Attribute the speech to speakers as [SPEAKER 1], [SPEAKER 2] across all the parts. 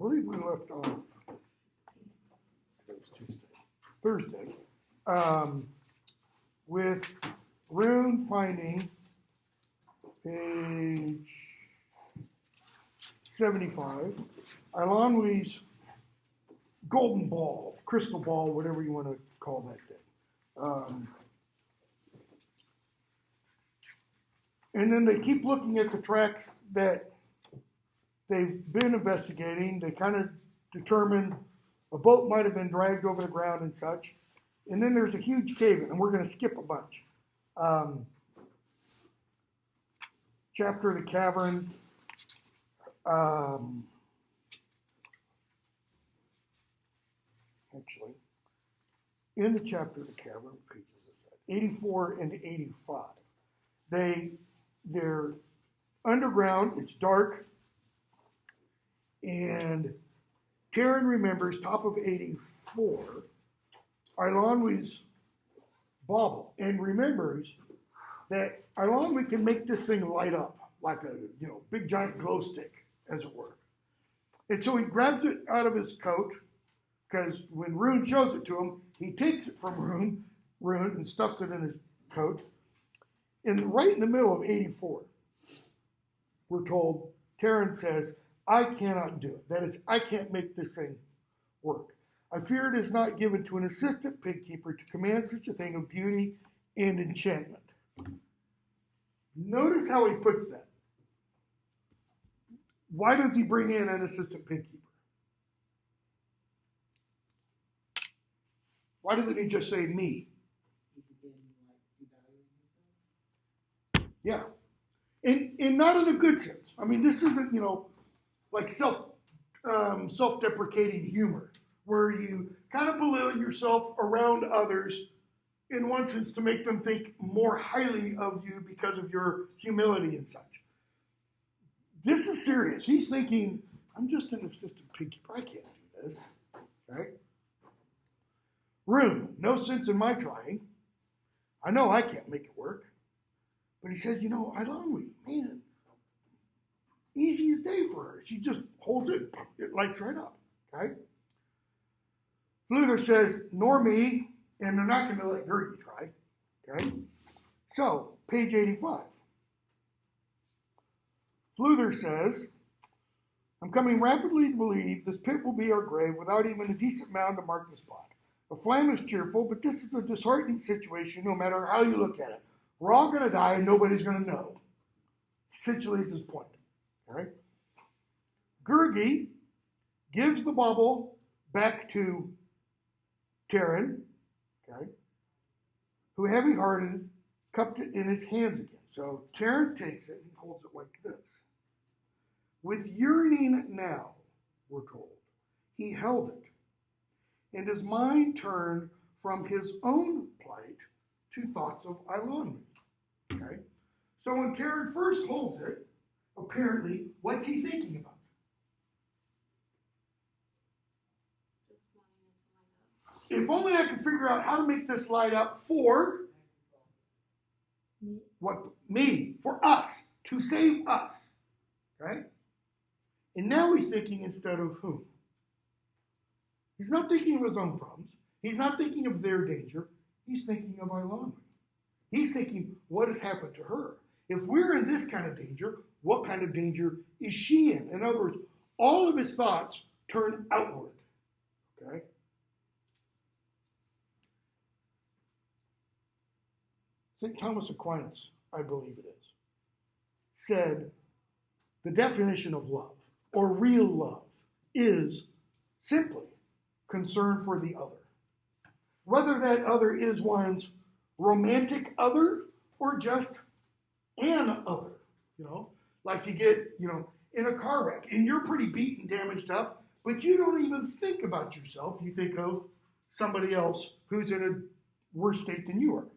[SPEAKER 1] believe we left off Thursday, with Rune finding page 75, Ilanwi's golden ball, crystal ball, whatever you want to call that thing. And then they keep looking at the tracks that they've been investigating. They kind of determine a boat might have been dragged over the ground and such. And then there's a huge cave-in, and we're going to skip a bunch. Chapter of the cavern. Actually, in the chapter of the cavern, pages is that? 84 and 85. They're underground, it's dark, and Taryn remembers, top of 84, Ilanwi's bauble, and remembers that Ilanwi can make this thing light up like a big giant glow stick, as it were. And so he grabs it out of his coat, because when Rune shows it to him, he takes it from Rune and stuffs it in his coat. And right in the middle of 84, we're told, Taryn says, I cannot do it. That is, I can't make this thing work. I fear it is not given to an assistant pig keeper to command such a thing of beauty and enchantment. Notice how he puts that. Why does he bring in an assistant pig keeper? Why doesn't he just say me? Yeah. And not in a good sense. I mean, this isn't, like self-deprecating humor, where you kind of belittle yourself around others in one sense to make them think more highly of you because of your humility and such. This is serious. He's thinking, I'm just an assistant pig keeper. I can't do this. Right? Rune, no sense in my trying. I know I can't make it work. But he says, Ilanwi, man, easy as day for her. She just holds it lights right up. Okay? Fluther says, nor me, and they're not going to let Gertie try. Okay? So, page 85. Fluther says, I'm coming rapidly to believe this pit will be our grave without even a decent mound to mark the spot. The flam is cheerful, but this is a disheartening situation no matter how you look at it. We're all going to die and nobody's going to know. Essentially is his point. Okay? Gurgi gives the bauble back to Taryn, okay, who heavy-hearted cupped it in his hands again. So Taryn takes it and holds it like this. With yearning now, we're told, he held it, and his mind turned from his own plight to thoughts of Ilanwi. Okay? So when Taryn first holds it, apparently, what's he thinking about? If only I could figure out how to make this light up for for us, to save us. Okay? And now he's thinking instead of whom? He's not thinking of his own problems. He's not thinking of their danger. He's thinking of Ilanwi. He's thinking, what has happened to her? If we're in this kind of danger, what kind of danger is she in? In other words, all of his thoughts turn outward. Okay? St. Thomas Aquinas, I believe it is, said the definition of love, or real love, is simply concern for the other. Whether that other is one's romantic other or just an other. Like you get, in a car wreck and you're pretty beat and damaged up, but you don't even think about yourself. You think of somebody else who's in a worse state than you are.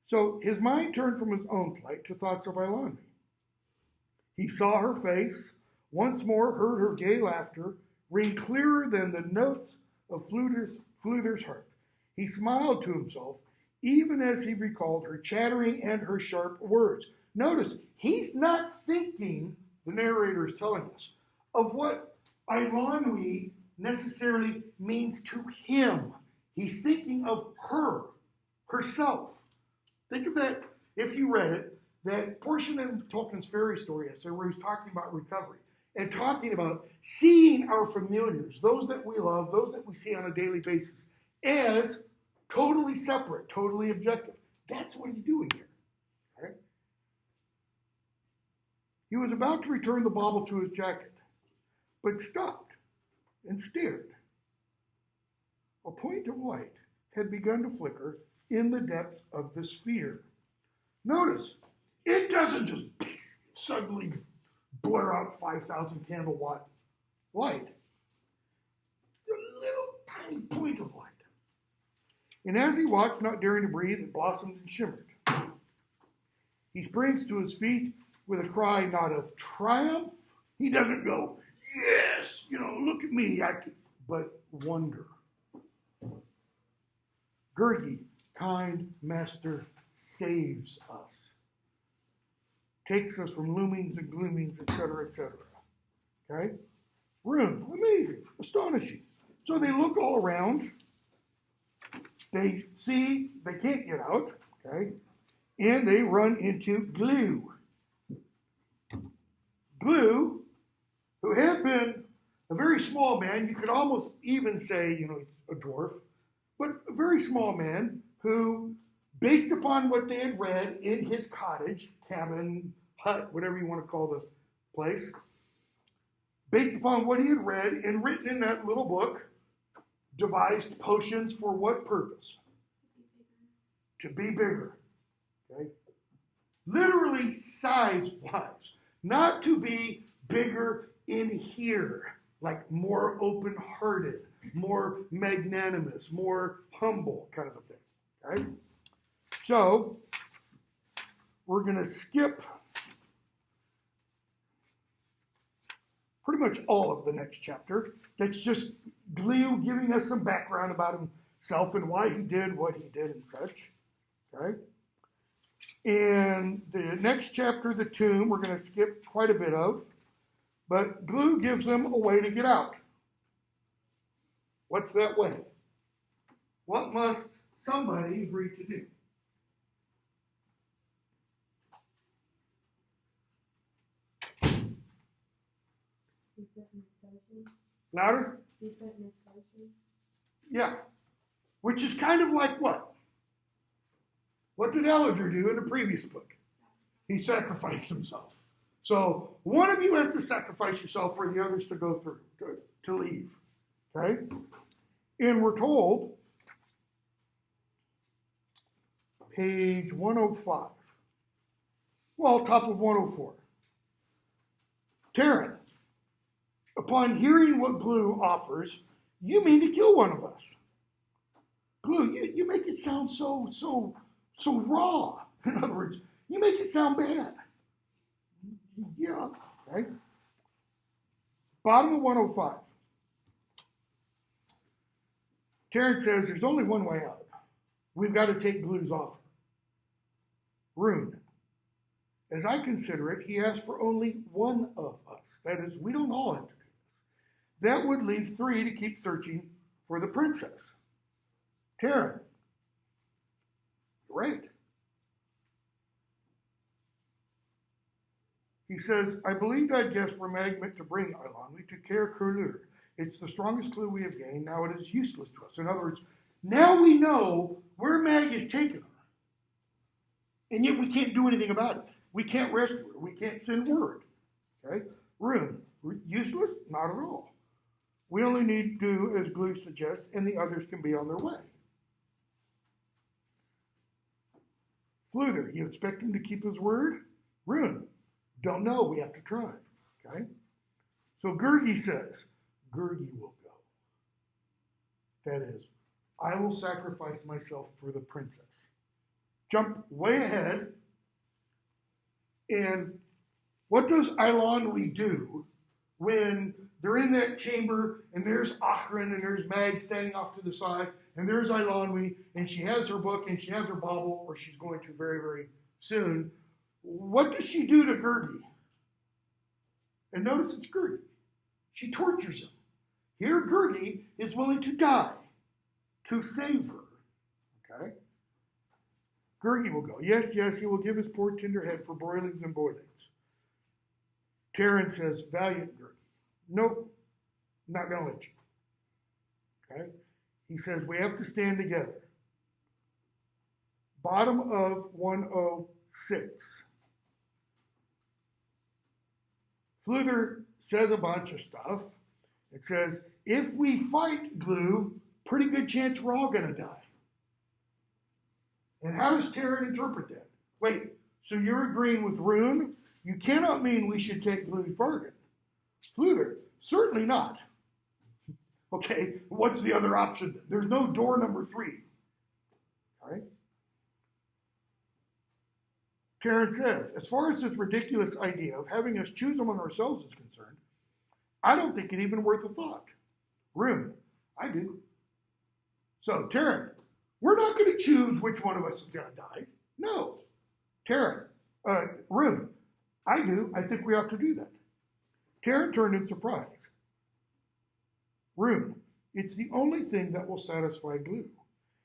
[SPEAKER 1] So his mind turned from his own plight to thoughts of Ilanwi. He saw her face, once more heard her gay laughter, ring clearer than the notes of Fluther's harp. He smiled to himself, even as he recalled her chattering and her sharp words. Notice, he's not thinking, the narrator is telling us, of what Eilonwy necessarily means to him. He's thinking of her, herself. Think of that, if you read it, that portion in Tolkien's fairy story essay where he's talking about recovery and talking about seeing our familiars, those that we love, those that we see on a daily basis, as totally separate, totally objective. That's what he's doing here. Okay? He was about to return the bauble to his jacket, but stopped and stared. A point of light had begun to flicker in the depths of the sphere. Notice, it doesn't just suddenly blur out 5,000 candle watt light. A little tiny point of light. And as he walked, not daring to breathe, it blossomed and shimmered. He springs to his feet with a cry not of triumph. He doesn't go, yes, look at me, but wonder. Gurgi, kind master, saves us. Takes us from loomings and gloomings, etc., etc. Okay? Room, amazing, astonishing. So they look all around. They see they can't get out, okay? And they run into Glue. Glue, who had been a very small man, you could almost even say, a dwarf, but a very small man who, based upon what they had read in his cottage, cabin, hut, whatever you want to call the place, based upon what he had read and written in that little book, devised potions for what purpose? To be bigger. Okay? Literally size-wise. Not to be bigger in here, like more open-hearted, more magnanimous, more humble kind of a thing. Okay? So, we're going to skip pretty much all of the next chapter. That's just Glue giving us some background about himself and why he did what he did and such. Okay? And the next chapter, the tomb, we're going to skip quite a bit of. But Glue gives them a way to get out. What's that way? What must somebody agree to do? Louder? Yeah. Which is kind of like what? What did Ellinger do in the previous book? He sacrificed himself. So one of you has to sacrifice yourself for the others to go through, to leave. Okay? And we're told, page 105. Well, top of 104. Taryn, upon hearing what Glue offers, you mean to kill one of us. Glue, you make it sound so raw. In other words, you make it sound bad. Yeah, right? Bottom of 105. Terrence says there's only one way out. We've got to take Glue's offer. Rune, as I consider it, he asked for only one of us. That is, we don't all have to do this. That would leave 3 to keep searching for the princess. Taryn, great. He says, I believe that guests were meant to bring Eilonwy to Caer Curlur. It's the strongest clue we have gained. Now it is useless to us. In other words, now we know where Mag is taken her. And yet we can't do anything about it. We can't rescue her. We can't send word. Okay? Rune, useless? Not at all. We only need to do as Glue suggests, and the others can be on their way. Fluther, you expect him to keep his word? Rune, don't know. We have to try. Okay? So Gurgi says, Gurgi will go. That is, I will sacrifice myself for the princess. Jump way ahead. And what does Eilonwy do when they're in that chamber and there's Achran and there's Mag standing off to the side and there's Eilonwy and she has her book and she has her bauble, or she's going to very, very soon. What does she do to Gurgi? And notice it's Gurgi. She tortures him. Here, Gertie is willing to die to save her. Okay? Gertie will go. Yes, yes, he will give his poor tender head for broilings and boilings. Terrence says, valiant Gertie. Nope, not going to let you. Okay? He says, we have to stand together. Bottom of 106. Fluther says a bunch of stuff. It says, if we fight Glue, pretty good chance we're all going to die. And how does Terran interpret that? Wait, so you're agreeing with Rune? You cannot mean we should take Glue's bargain. Fluther, certainly not. Okay, what's the other option? There's no door number 3. All right? Terran says, as far as this ridiculous idea of having us choose among ourselves is concerned, I don't think it even worth a thought. Rune, I do. So, Terran, we're not going to choose which one of us is going to die. No. Terran, Rune, I do. I think we ought to do that. Terran turned in surprise. Rune, it's the only thing that will satisfy Glue.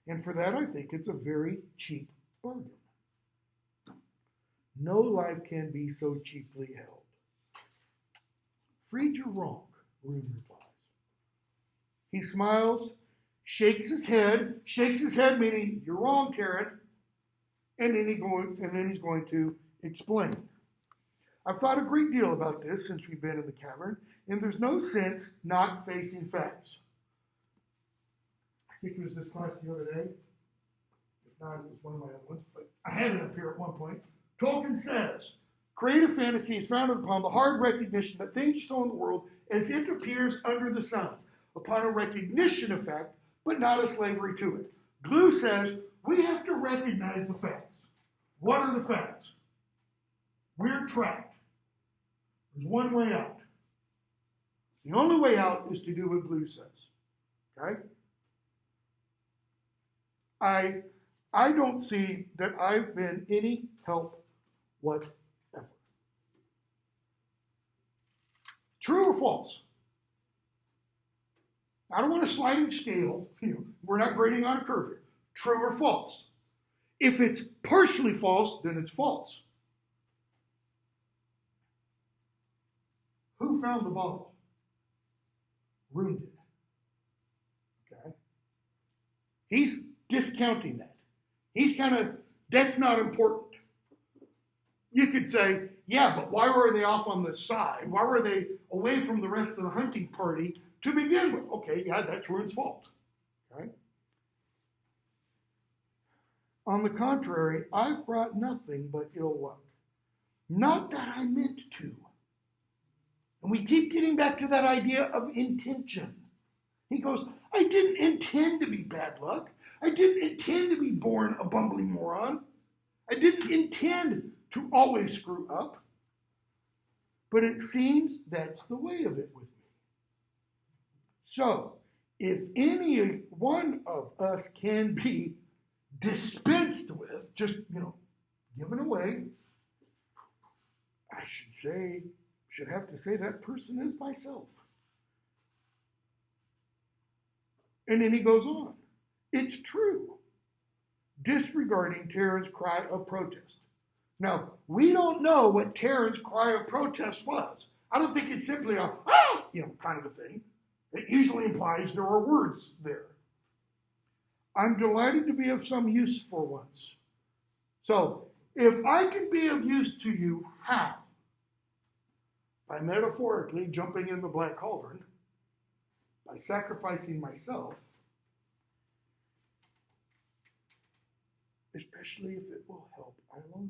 [SPEAKER 1] And for that, I think it's a very cheap bargain. No life can be so cheaply held. Freed, you're wrong, Rune replies. He smiles, shakes his head meaning, you're wrong, Terran, and then he's going to explain. I've thought a great deal about this since we've been in the cavern, and there's no sense not facing facts. I think it was this class the other day. If not, it was one of my other ones, but I had it up here at one point. Tolkien says, creative fantasy is founded upon the hard recognition that things are so in the world as it appears under the sun, upon a recognition of fact, but not a slavery to it. Glue says, we have to recognize the facts. What are the facts? We're trapped. There's one way out. The only way out is to do what Glue says. Okay? I don't see that I've been any help whatever. True or false? I don't want a sliding scale. We're not grading on a curve here. True or false? If it's partially false, then it's false. Who found the bottle? Rune did. Okay? He's discounting that. He's that's not important. You could say, yeah, but why were they off on the side? Why were they away from the rest of the hunting party to begin with? Okay, yeah, that's Rune's fault. Okay? On the contrary, I've brought nothing but ill luck. Not that I meant to. And we keep getting back to that idea of intention. He goes, I didn't intend to be bad luck. I didn't intend to be born a bumbling moron. I didn't intend to always screw up. But it seems that's the way of it with me. So, if any one of us can be dispensed with, just, given away, I should have to say that person is myself. And then he goes on. It's true. Disregarding Terran's cry of protest. Now, we don't know what Terran's cry of protest was. I don't think it's simply a, kind of a thing. It usually implies there are words there. I'm delighted to be of some use for once. So, if I can be of use to you, how? By metaphorically jumping in the black cauldron, by sacrificing myself, especially if it will help Iloni.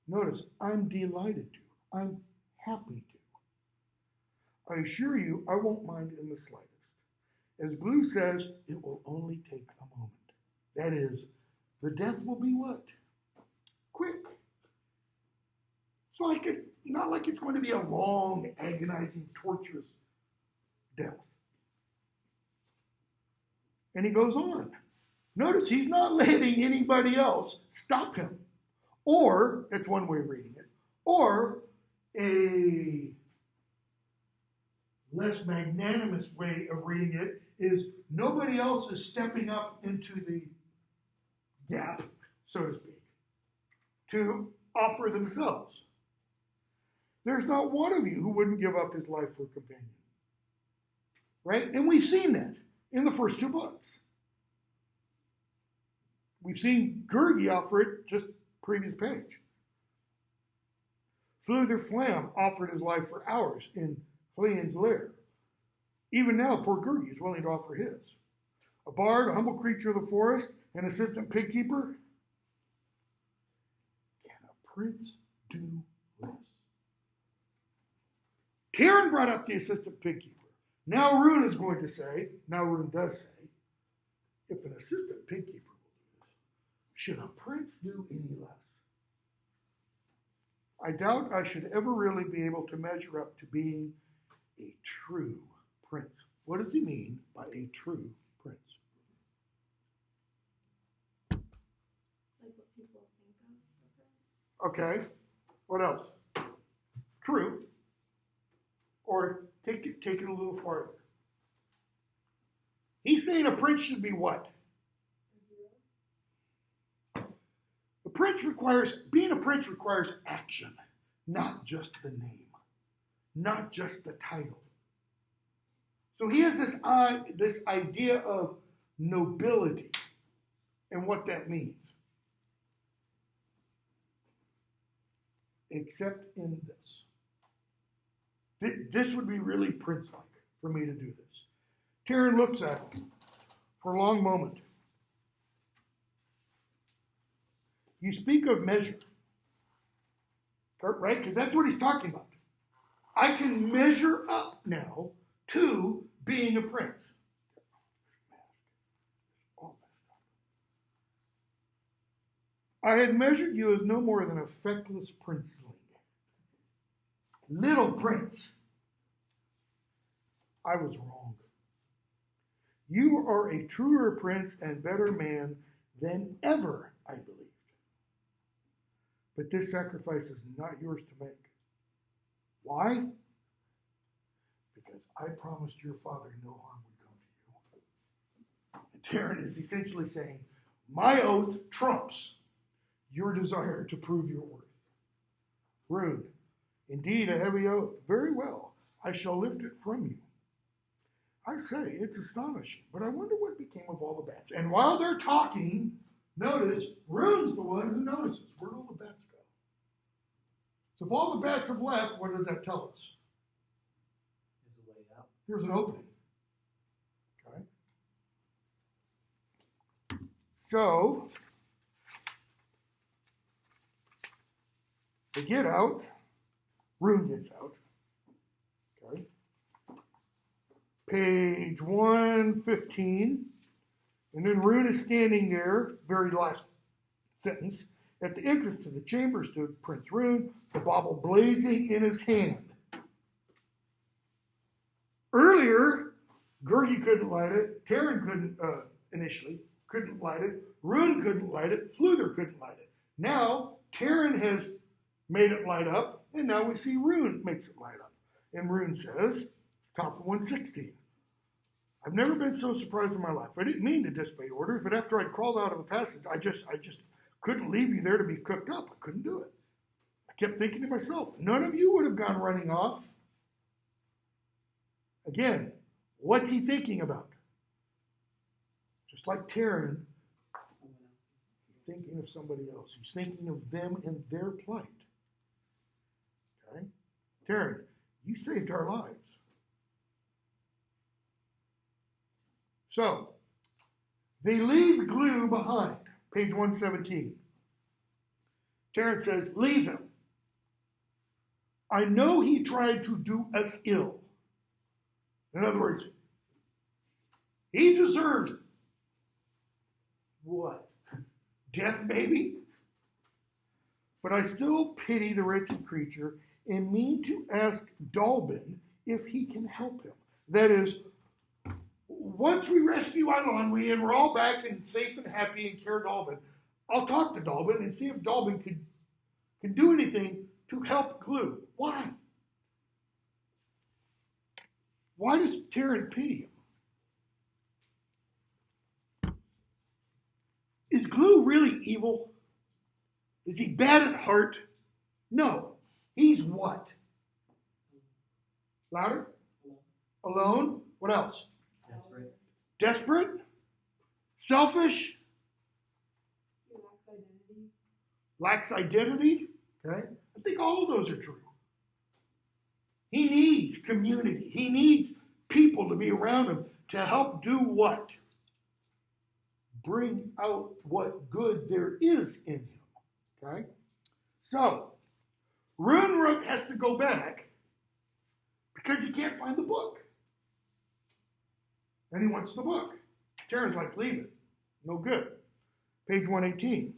[SPEAKER 1] Notice, I'm delighted to. I'm happy to. I assure you, I won't mind in the slightest. As Glue says, it will only take a moment. That is, the death will be what? Quick. It's not like it's going to be a long, agonizing, torturous death. And he goes on. Notice he's not letting anybody else stop him. Or, that's one way of reading it, or A less magnanimous way of reading it is nobody else is stepping up into the gap, so to speak, to offer themselves. There's not one of you who wouldn't give up his life for a companion. Right? And we've seen that in the first two books. We've seen Gurgi offer it just previous page. Fluther Flam offered his life for hours in Hleon's lair. Even now, poor Gurgi is willing to offer his. A bard, a humble creature of the forest, an assistant pig keeper. Can a prince do less? Karen brought up the assistant pig keeper. Now Rune is going to say, now Rune does say, if an assistant pig keeper will do this, should a prince do any less? I doubt I should ever really be able to measure up to being a true prince. What does he mean by a true prince?
[SPEAKER 2] Like what people think of a prince.
[SPEAKER 1] Okay. What else? True. Or take it a little farther. He's saying a prince should be what? Being a prince requires action, not just the name, not just the title. So he has this idea of nobility and what that means. Except in this. This would be really prince-like for me to do this. Taryn looks at him for a long moment. You speak of measure, right? Because that's what he's talking about. I can measure up now to being a prince. I had measured you as no more than a feckless princeling. Little prince. I was wrong. You are a truer prince and better man than ever I believed. But this sacrifice is not yours to make. Why? Because I promised your father no harm would come to you. And Taryn is essentially saying, my oath trumps your desire to prove your worth. Rune, indeed a heavy oath. Very well, I shall lift it from you. I say, it's astonishing, but I wonder what became of all the bats. And while they're talking, notice, Rune's the one who notices. Where'd all the bats go? So if all the bats have left, what does that tell us?
[SPEAKER 3] There's a way out.
[SPEAKER 1] There's an opening. Okay. So, they get out. Rune gets out. Okay. Page 115. And then Rune is standing there, very last sentence. At the entrance to the chamber stood Prince Rune, the bauble blazing in his hand. Earlier, Gurgi couldn't light it. Taryn couldn't, initially, couldn't light it. Rune couldn't light it. Fluther couldn't light it. Now, Taryn has made it light up, and now we see Rune makes it light up. And Rune says, top of 116. I've never been so surprised in my life. I didn't mean to disobey orders, but after I'd crawled out of the passage, I just couldn't leave you there to be cooked up. I couldn't do it. I kept thinking to myself, none of you would have gone running off. Again, what's he thinking about? Just like Taryn, he's thinking of somebody else. He's thinking of them and their plight. Okay? Taryn, you saved our lives. So, they leave glue behind, page 117. Taryn says, leave him. I know he tried to do us ill. In other words, he deserves what? Death, maybe? But I still pity the wretched creature and mean to ask Dalbin if he can help him. That is, once we rescue Eilonwy and we're all back and safe and happy in Caer Dalbin, I'll talk to Dalbin and see if Dalbin can do anything to help Glue. Why? Why does Taryn pity him? Is Glue really evil? Is he bad at heart? No. He's what? Louder? Alone? What else?
[SPEAKER 3] Desperate.
[SPEAKER 1] Desperate? Selfish?
[SPEAKER 2] He lacks identity.
[SPEAKER 1] Lacks identity? Okay. I think all of those are true. He needs community. He needs people to be around him to help do what? Bring out what good there is in him. Okay? So, Runrook has to go back because he can't find the book. And he wants the book. Taryn's like, leave it. No good. Page 118.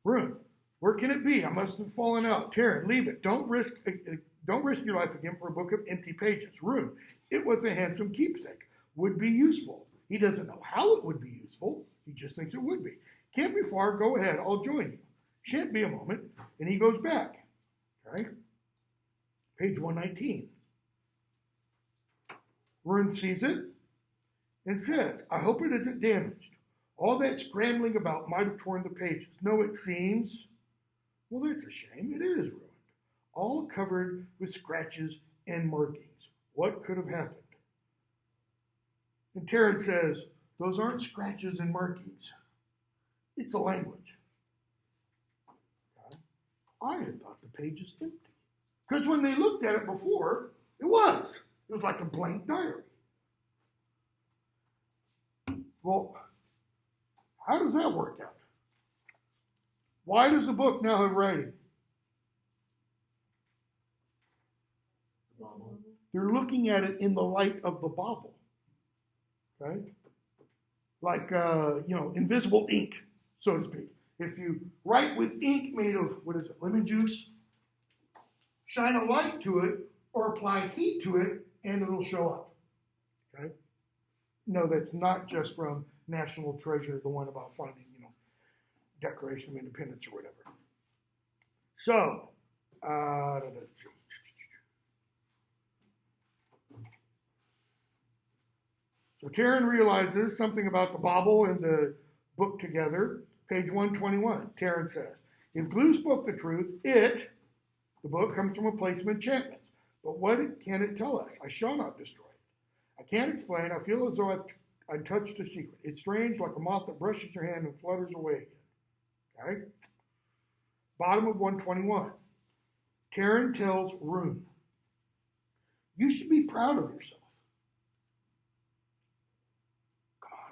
[SPEAKER 1] Rune, where can it be? I must have fallen out. Taryn, leave it. Don't risk your life again for a book of empty pages. Rune, it was a handsome keepsake. Would be useful. He doesn't know how it would be useful. He just thinks it would be. Can't be far. Go ahead. I'll join you. Shan't be a moment. And he goes back. Okay? Page 119. Rune sees it and says, I hope it isn't damaged. All that scrambling about might have torn the pages. No, it seems. Well, that's a shame. It is ruined. All covered with scratches and markings. What could have happened? And Taryn says, those aren't scratches and markings. It's a language. Okay. I had thought the page is empty. Because when they looked at it before, it was. It was like a blank diary. Well, how does that work out? Why does the book now have writing? They're looking at it in the light of the bauble. Okay? Like, invisible ink, so to speak. If you write with ink made of, lemon juice, shine a light to it or apply heat to it, and it'll show up. Okay? No, that's not just from National Treasure, the one about finding, Declaration of Independence or whatever. So, let's see. So Taryn realizes something about the bauble and the book together. Page 121, Taryn says, if Glue spoke the truth, the book, comes from a place of enchantments. But what can it tell us? I shall not destroy it. I can't explain. I feel as though I've touched a secret. It's strange, like a moth that brushes your hand and flutters away again. Okay? Bottom of 121. Taryn tells Rune, you should be proud of yourself.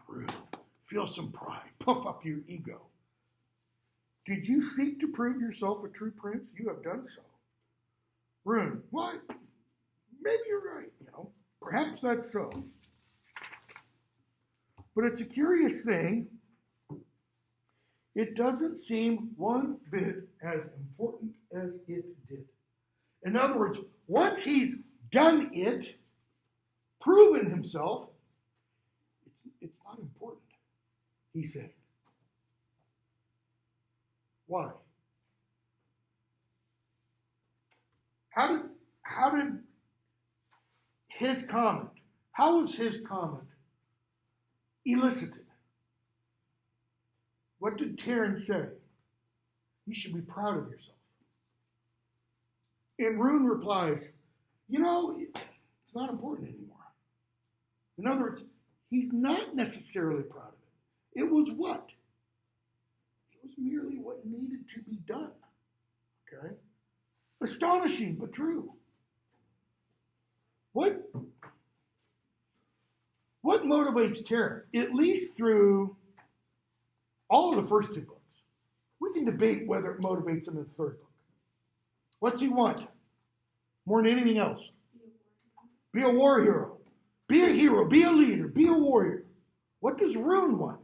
[SPEAKER 1] Rude. Feel some pride. Puff up your ego. Did you seek to prove yourself a true prince? You have done so. Rune, what? Maybe you're right, Perhaps that's so. But it's a curious thing. It doesn't seem one bit as important as it did. In other words, once he's done it, proven himself, it's not important, he said. Why? How did his comment, how was his comment elicited? What did Taryn say? You should be proud of yourself. And Rune replies, it's not important anymore. In other words, he's not necessarily proud of it. It was what? It was merely what needed to be done. Okay? Astonishing, but true. What motivates Taryn? At least through all of the first two books. We can debate whether it motivates him in the third book. What's he want? More than anything else. Be a war hero. Be a hero. Be a leader. Be a warrior. What does Rune want?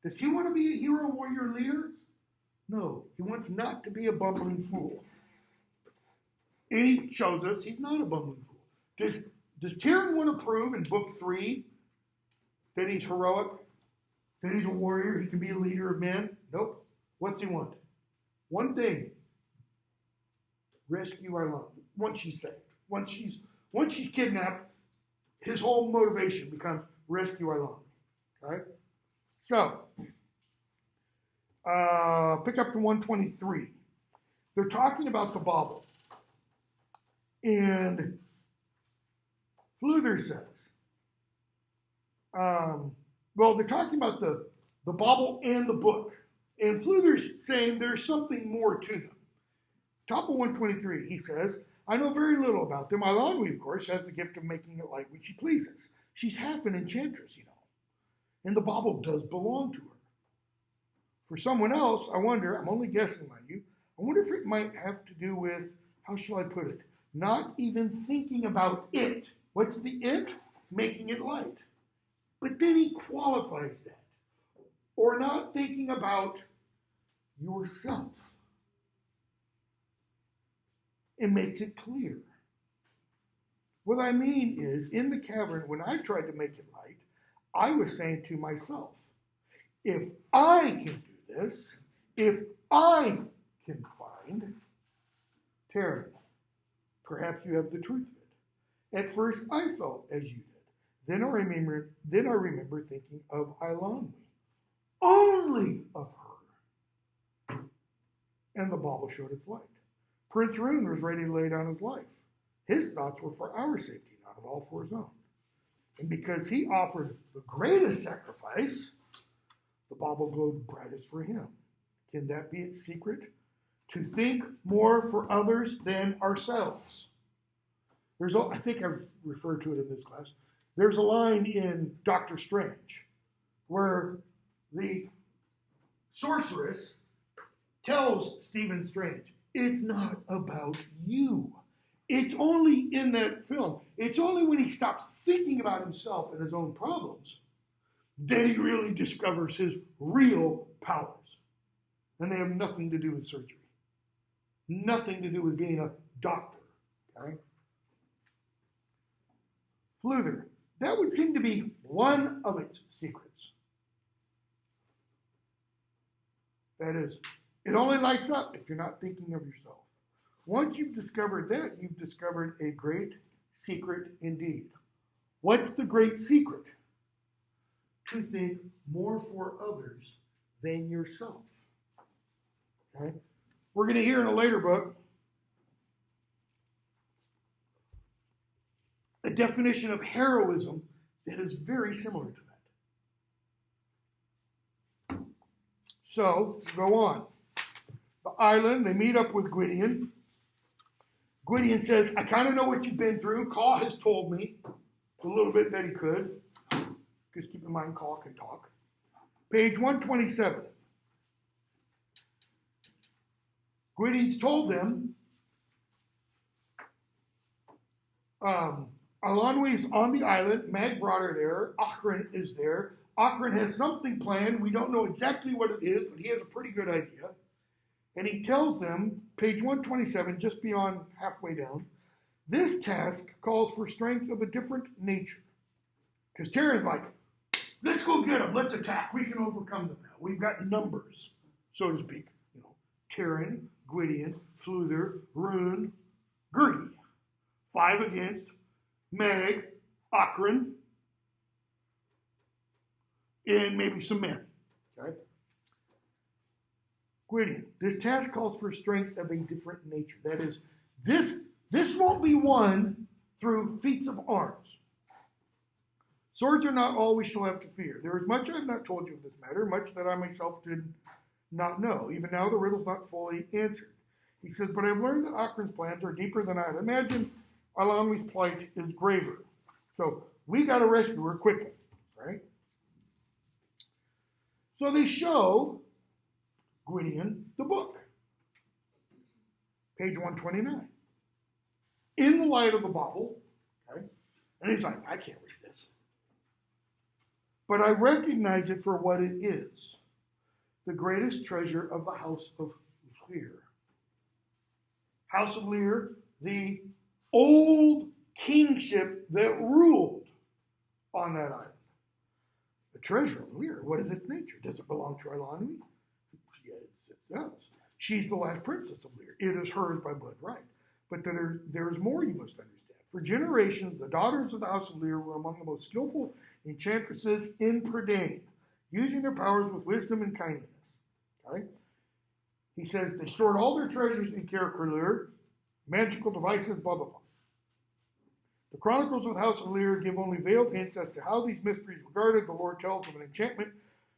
[SPEAKER 1] Does he want to be a hero, warrior, leader? No. He wants not to be a bumbling fool. And he shows us he's not a bumbling fool. Does Taryn want to prove in book 3 that he's heroic? That he's a warrior? He can be a leader of men? Nope. What's he want? One thing. rescue Ilan. Once she's saved, once she's kidnapped, his whole motivation becomes rescue Ilan. Okay, so pick up to 123. They're talking about the bauble, and Fluther says, well, they're talking about the bauble and the book. And Fluther's saying there's something more to them. Top of 123, he says, I know very little about them. Ilanwi, of course, has the gift of making it light when she pleases. She's half an enchantress, you know. And the bauble does belong to her. For someone else, I wonder, I'm only guessing, mind you, I wonder if it might have to do with, how shall I put it, not even thinking about it. What's the it? Making it light. But then he qualifies that. Or not thinking about yourself. It makes it clear. What I mean is, in the cavern, when I tried to make it light, I was saying to myself, if I can do this, if I can find Taryn, perhaps you have the truth of it. At first, I felt as you did. Then I remember thinking of Ilanwi. Only of her. And the bauble showed its light. Prince Rune was ready to lay down his life. His thoughts were for our safety, not at all for his own. And because he offered the greatest sacrifice, the bauble glowed brightest for him. Can that be its secret? To think more for others than ourselves. I think I've referred to it in this class. There's a line in Doctor Strange where the sorceress tells Stephen Strange, it's not about you. It's only in that film. It's only when he stops thinking about himself and his own problems that he really discovers his real powers. And they have nothing to do with surgery. Nothing to do with being a doctor. Okay? Fluther, that would seem to be one of its secrets. That is, it only lights up if you're not thinking of yourself. Once you've discovered that, you've discovered a great secret indeed. What's the great secret? To think more for others than yourself. Okay? We're going to hear in a later book a definition of heroism that is very similar to that. So, go on. The island, they meet up with Gwydion. Gwydion says, I kind of know what you've been through. Caw has told me a little bit that he could. Just keep in mind, Caw can talk. Page 127. Gwydion's told them, Ilanwi's on the island. Mag brought her there. Ochran is there. Ochran has something planned. We don't know exactly what it is, but he has a pretty good idea. And he tells them, page 127, just beyond halfway down, this task calls for strength of a different nature. Because Taryn's like, let's go get them. Let's attack. We can overcome them now. We've got numbers, so to speak. You know, Taryn, Gwydion, Fluther, Rune, Gertie. 5 against Meg, Ochran, and maybe some men. Okay? Gwydion, this task calls for strength of a different nature. That is, this won't be won through feats of arms. Swords are not all we shall have to fear. There is much I have not told you of this matter, much that I myself did not know. Even now the riddle's not fully answered. He says, but I've learned that Ochran's plans are deeper than I had imagined. Ilanwi's plight is graver. So we got to rescue her quickly, right? So they show Gwydion the book. Page 129. In the light of the bauble, okay? And he's like, I can't read this. But I recognize it for what it is. The greatest treasure of the House of Lear. House of Lear, the old kingship that ruled on that island. The treasure of Lear, what is its nature? Does it belong to Ilanwi? Yes, it does. She's the last princess of Lear. It is hers by blood right. but there is more you must understand. For generations, the daughters of the house of Lear were among the most skillful enchantresses in Prydain, using their powers with wisdom and kindliness. Okay? He says they stored all their treasures in Cair-Lear, magical devices, blah, blah, blah. The Chronicles of the House of Lear give only veiled hints as to how these mysteries regarded. The lore tells of an enchantment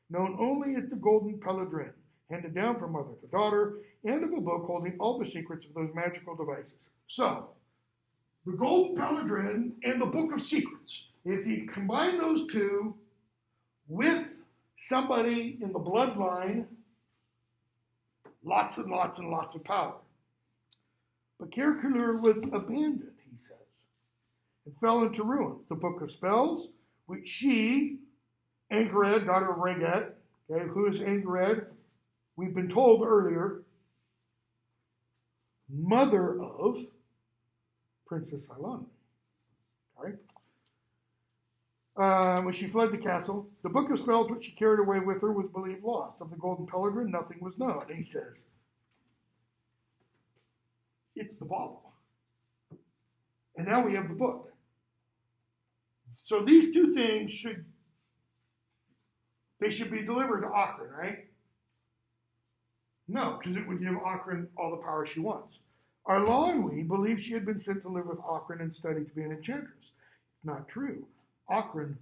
[SPEAKER 1] known only as the Golden Peladrin, handed down from mother to daughter, and of a book holding all the secrets of those magical devices. So, the Golden Peladrin and the Book of Secrets, if you combine those two with somebody in the bloodline, lots and lots and lots of power. But Cair-Lear was abandoned, he says, and fell into ruins. The Book of Spells, which she, Angered, daughter of Regat, okay, who is Angered? We've been told earlier, mother of Princess Iolanthe. Okay? When she fled the castle, the Book of Spells which she carried away with her was believed lost. Of the Golden Peladrin, nothing was known. And he says, it's the bauble. And now we have the book. So these two things should be delivered to Oghrin, right? No, because it would give Oghrin all the power she wants. Iolanthe believed she had been sent to live with Oghrin and study to be an enchantress. Not true. Oghrin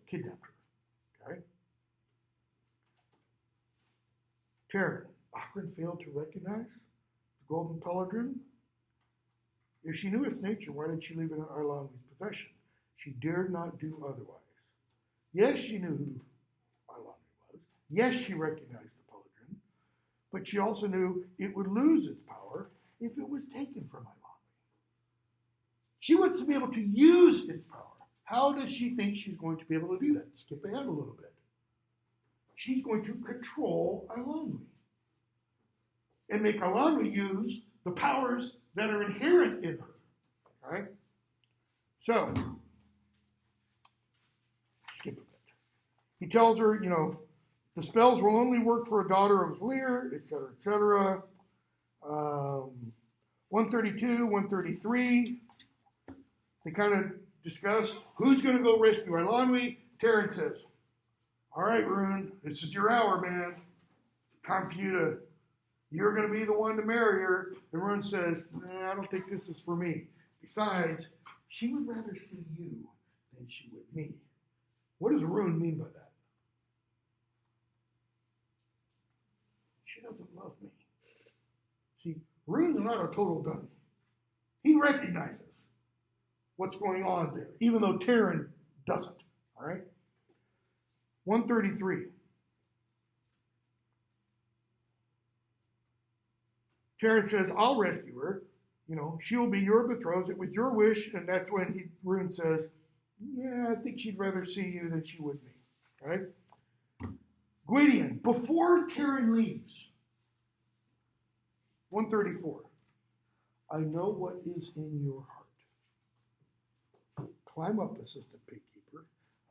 [SPEAKER 1] kidnapped her. Okay? Terran, Oghrin failed to recognize the Golden Peladrin? If she knew its nature, why did she leave it in Iolanthe's possession? She dared not do otherwise. Yes, she knew who Iolanthe was. Yes, she recognized the Peladrin, but she also knew it would lose its power if it was taken from Iolanthe. She wants to be able to use its power. How does she think she's going to be able to do that? Skip ahead a little bit. She's going to control Iolanthe and make Iolanthe use the powers that are inherent in her. All right? So, skip a bit. He tells her, the spells will only work for a daughter of Lear, etc., etc. 132, 133. They kind of discuss who's going to go rescue Iolanthe. Terran says, all right, Rune, this is your hour, man. Time for you're going to be the one to marry her. And Rune says, nah, I don't think this is for me. Besides, she would rather see you than she would me. What does Rune mean by that? She doesn't love me. See, Rune's not a total dummy. He recognizes what's going on there, even though Terran doesn't. All right? 133. Terran says, I'll rescue her. She'll be your betrothed. It was your wish. And that's when Rune says, yeah, I think she'd rather see you than she would me. All right? Gwydion, before Terran leaves, 134. I know what is in your heart. Climb up, assistant pigkeeper.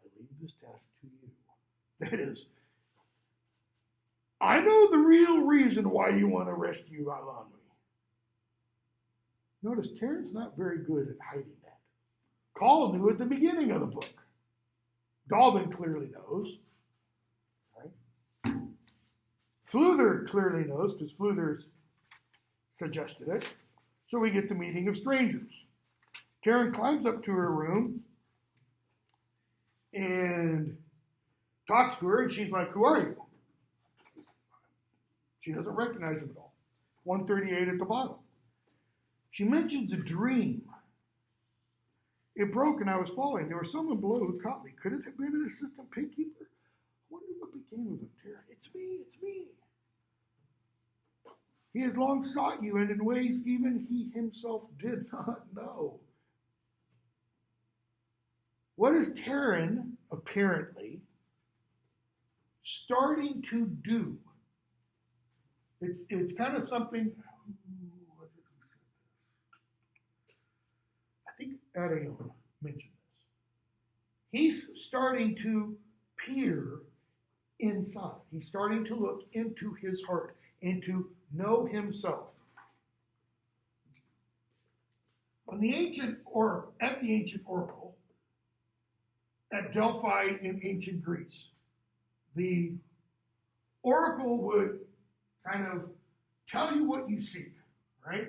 [SPEAKER 1] I leave this task to you. That is, I know the real reason why you want to rescue Iolanthe. Notice Terran's not very good at hiding that. Call knew at the beginning of the book. Dalvin clearly knows. Right? Fluther clearly knows because Fluther's suggested it. So we get the meeting of strangers. Terran climbs up to her room and talks to her, and she's like, who are you? She doesn't recognize him at all. 138 at the bottom. She mentions a dream. It broke and I was falling. There was someone below who caught me. Could it have been an assistant pigkeeper? I wonder what became of him, Terran. It's me. He has long sought you, and in ways even he himself did not know. What is Terran, apparently, starting to do? It's kind of something, I think Ariel mentioned this. He's starting to peer inside. He's starting to look into his heart and to know himself. On the ancient oracle, at the ancient oracle at Delphi in ancient Greece, the oracle would kind of tell you what you seek, right?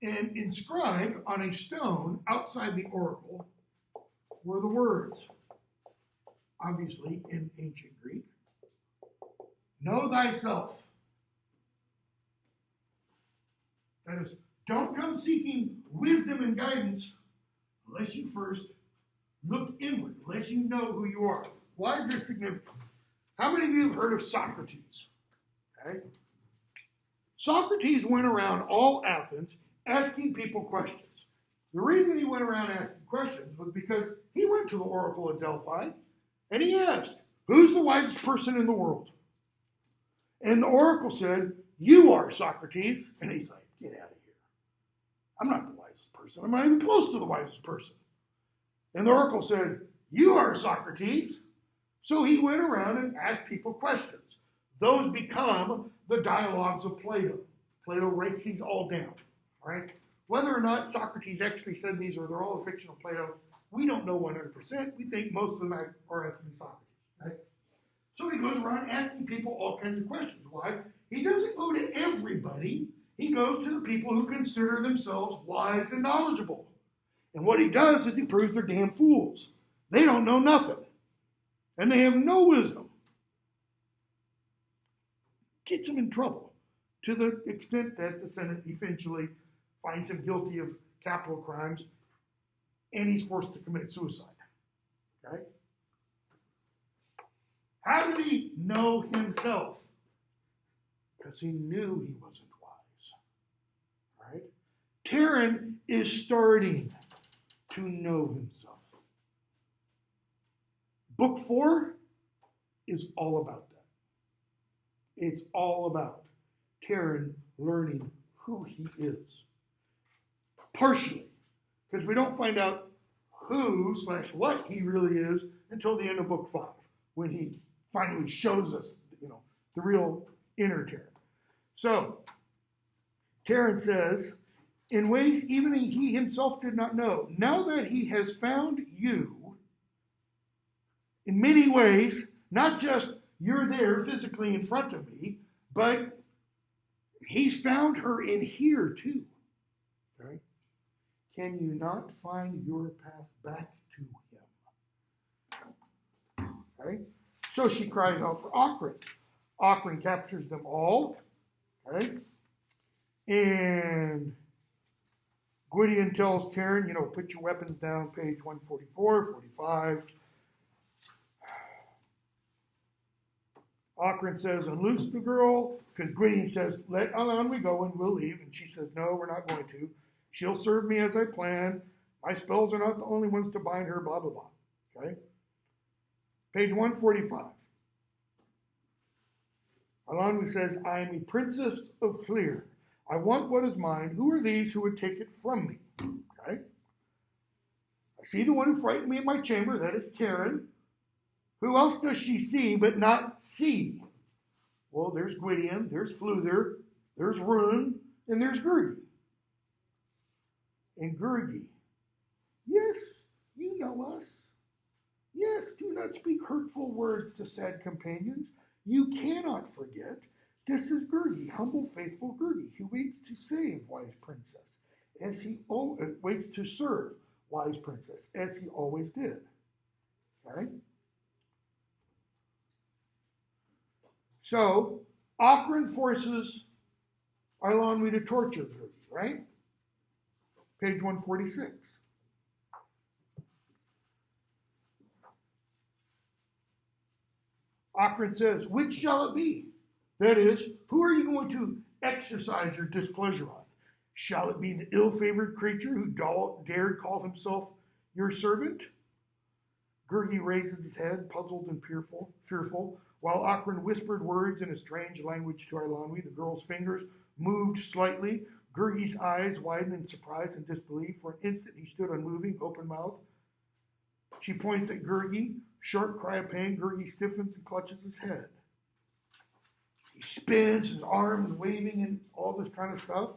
[SPEAKER 1] And inscribed on a stone outside the oracle were the words, obviously in ancient Greek, know thyself. That is, don't come seeking wisdom and guidance unless you first look inward, unless you know who you are. Why is this significant? How many of you have heard of Socrates? Okay. Socrates went around all Athens asking people questions. The reason he went around asking questions was because he went to the oracle at Delphi and he asked, who's the wisest person in the world? And the oracle said, you are, Socrates. And he's like, get out of here. I'm not the wisest person. I'm not even close to the wisest person. And the oracle said, you are, Socrates. So he went around and asked people questions. Those become the dialogues of Plato. Plato writes these all down, right? Whether or not Socrates actually said these or they're all a fiction of Plato, we don't know 100%. We think most of them are actually Socrates, right? So he goes around asking people all kinds of questions. Why? He doesn't go to everybody. He goes to the people who consider themselves wise and knowledgeable. And what he does is he proves they're damn fools. They don't know nothing. And they have no wisdom. Gets him in trouble to the extent that the Senate eventually finds him guilty of capital crimes and he's forced to commit suicide. Okay? How did he know himself? Because he knew he wasn't wise. Right? Taryn is starting to know himself. Book 4 is all about that. It's all about Taryn learning who he is. Partially, because we don't find out who/what he really is until the end of book 5, when he finally shows us, the real inner Taryn. So, Taryn says, in ways even he himself did not know, now that he has found you, in many ways, not just you're there physically in front of me, but he's found her in here too. Okay? Can you not find your path back to him? Okay? So she cries out for Ocrin. Ocrin captures them all. Okay? And Gwydion tells Taryn, put your weapons down, page 144, 45. Ocrin says, unloose the girl, because Gwydion says, let Alonwe go and we'll leave. And she says, no, we're not going to. She'll serve me as I planned. My spells are not the only ones to bind her, blah, blah, blah. Okay? Page 145. Alonwe says, I am a princess of Clear. I want what is mine. Who are these who would take it from me? Okay? I see the one who frightened me in my chamber. That is Taryn. Who else does she see but not see? Well, there's Gwydion, there's Fluther, there's Rune, and there's Gurgi. And Gurgi, yes, you know us. Yes, do not speak hurtful words to sad companions. You cannot forget. This is Gurgi, humble, faithful Gurgi, who waits to save wise princess, as he waits to serve wise princess, as he always did. Okay? So, Ocrin forces Eilonwy to torture Gurgi, right? Page 146. Ocrin says, which shall it be? That is, who are you going to exercise your displeasure on? Shall it be the ill-favored creature who dared call himself your servant? Gurgi raises his head, puzzled and fearful, while Ocrin whispered words in a strange language to Eilonwy. The girl's fingers moved slightly. Gurgi's eyes widened in surprise and disbelief. For an instant he stood unmoving, open-mouthed. She points at Gurgi. Short cry of pain. Gurgi stiffens and clutches his head. He spins, his arms waving and all this kind of stuff.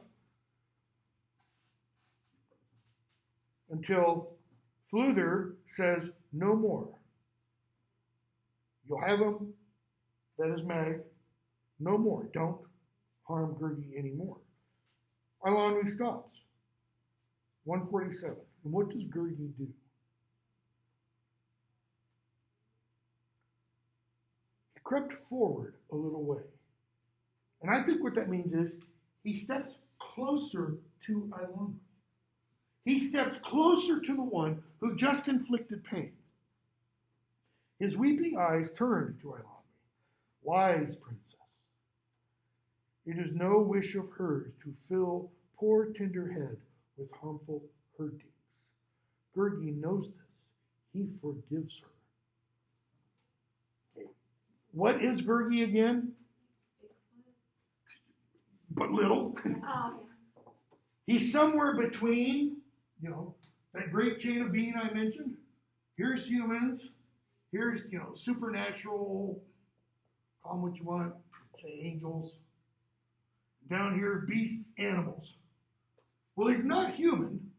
[SPEAKER 1] until Fluther says, no more. You'll have him, that is Mag, no more. Don't harm Gurgi anymore. Eilonwy stops. 147. And what does Gurgi do? He crept forward a little way. And I think what that means is he steps closer to Eilonwy. He steps closer to the one who just inflicted pain. His weeping eyes turned to Eilonwy. Wise princess, it is no wish of hers to fill poor tender head with harmful hurtings. Gurgi knows this. He forgives her. Okay. What is Gurgi again? But little.
[SPEAKER 2] Oh, yeah.
[SPEAKER 1] He's somewhere between, that great chain of being I mentioned. Here's humans. Here's, supernatural, call them what you want, say angels. Down here, beasts, animals. Well, he's not human,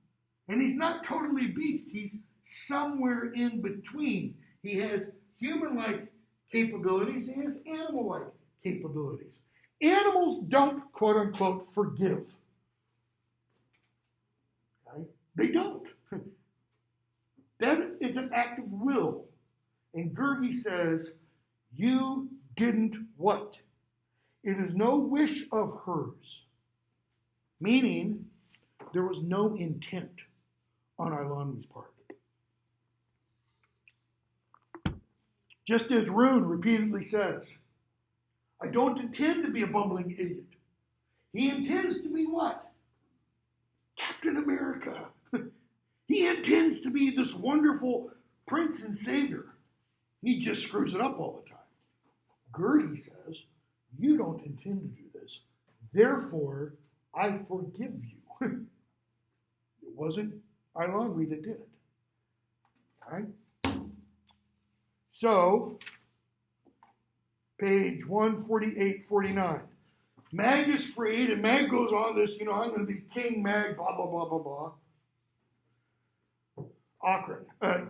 [SPEAKER 1] and he's not totally beast. He's somewhere in between. He has human-like capabilities. He has animal-like capabilities. Animals don't, quote unquote, forgive. Okay? They don't. That is an act of will. And Gurgi says, you didn't what? It is no wish of hers. Meaning, there was no intent on Eilonwy's part. Just as Rune repeatedly says, I don't intend to be a bumbling idiot. He intends to be what? Captain America. He intends to be this wonderful prince and savior. He just screws it up all the time. Gurgi says, you don't intend to do this. Therefore, I forgive you. It wasn't Eilonwy that did it. Okay? So, page 148-49. Mag is freed, and Mag goes on this, I'm going to be King Mag, blah, blah, blah, blah, blah.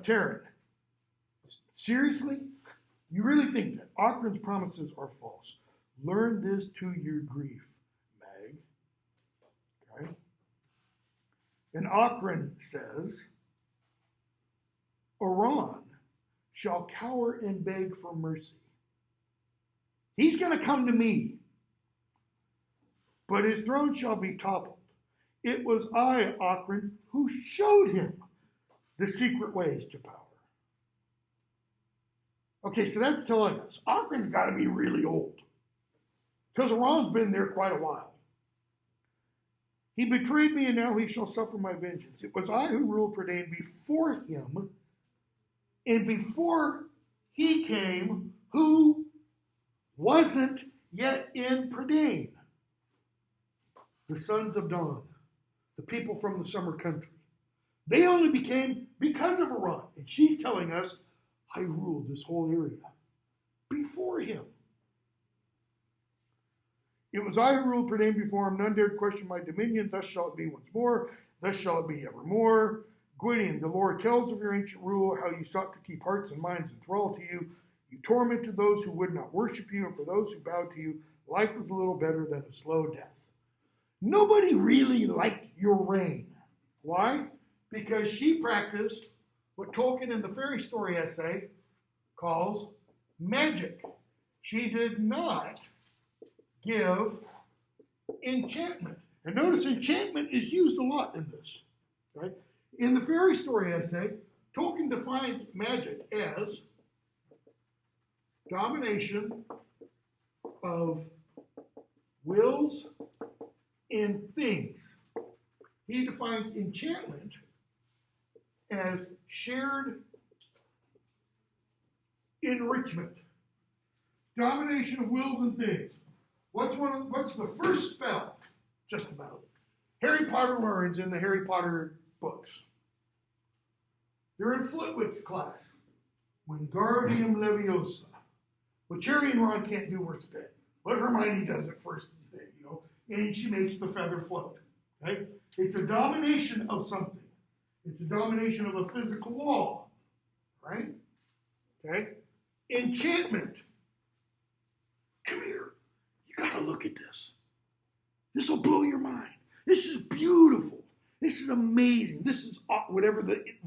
[SPEAKER 1] Terran. Seriously? You really think that Ockran's promises are false? Learn this to your grief, Mag. Okay? And Ockran says, Iran shall cower and beg for mercy. He's going to come to me, but his throne shall be toppled. It was I, Ockran, who showed him the secret ways to power. Okay, so that's telling us Ockran's got to be really old, because Iran's been there quite a while. He betrayed me, and now he shall suffer my vengeance. It was I who ruled Prydain before him, and before he came, who wasn't yet in Prydain. The sons of Dawn, the people from the summer country. They only became because of Iran. And she's telling us, I ruled this whole area before him. It was I who ruled Prydain before him. None dared question my dominion. Thus shall it be once more. Thus shall it be evermore. Gwydion, the Lord tells of your ancient rule, how you sought to keep hearts and minds enthralled to you. You tormented those who would not worship you, and for those who bowed to you, life was a little better than a slow death. Nobody really liked your reign. Why? Because she practiced what Tolkien in the fairy story essay calls magic. She did not give enchantment. And notice enchantment is used a lot in this. Right? In the fairy story essay, Tolkien defines magic as domination of wills and things. He defines enchantment as shared enrichment. Domination of wills and things. What's the first spell? Just about. Harry Potter learns in the Harry Potter books. They're in Flitwick's class. Wingardium Leviosa. What Cherry and Ron can't do or spit. But Hermione does it first thing, and she makes the feather float. Okay? It's a domination of something. It's a domination of a physical law, right? Okay? Enchantment. Come here. You got to look at this. This will blow your mind. This is beautiful. This is amazing. This is whatever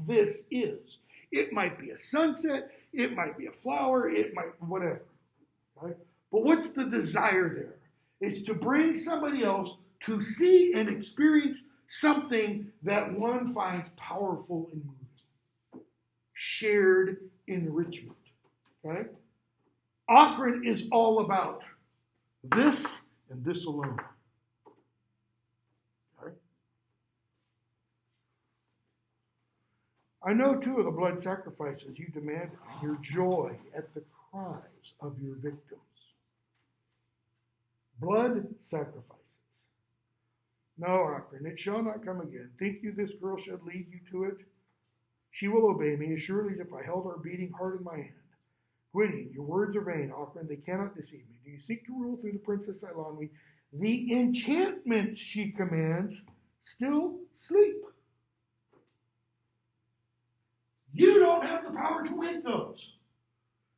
[SPEAKER 1] this is. It might be a sunset. It might be a flower. It might, whatever. Okay? But what's the desire there? It's to bring somebody else to see and experience something that one finds powerful and moving. Shared enrichment. Okay? Akron is all about this and this alone. Okay? I know too of the blood sacrifices you demanded, your joy at the cries of your victims. Blood sacrifices. No, Akron, it shall not come again. Think you this girl should lead you to it? She will obey me as surely as if I held her beating heart in my hand. Gwydion, your words are vain, Akron, they cannot deceive me. Do you seek to rule through the Princess Eilonwy? The enchantments she commands still sleep. You don't have the power to wake those.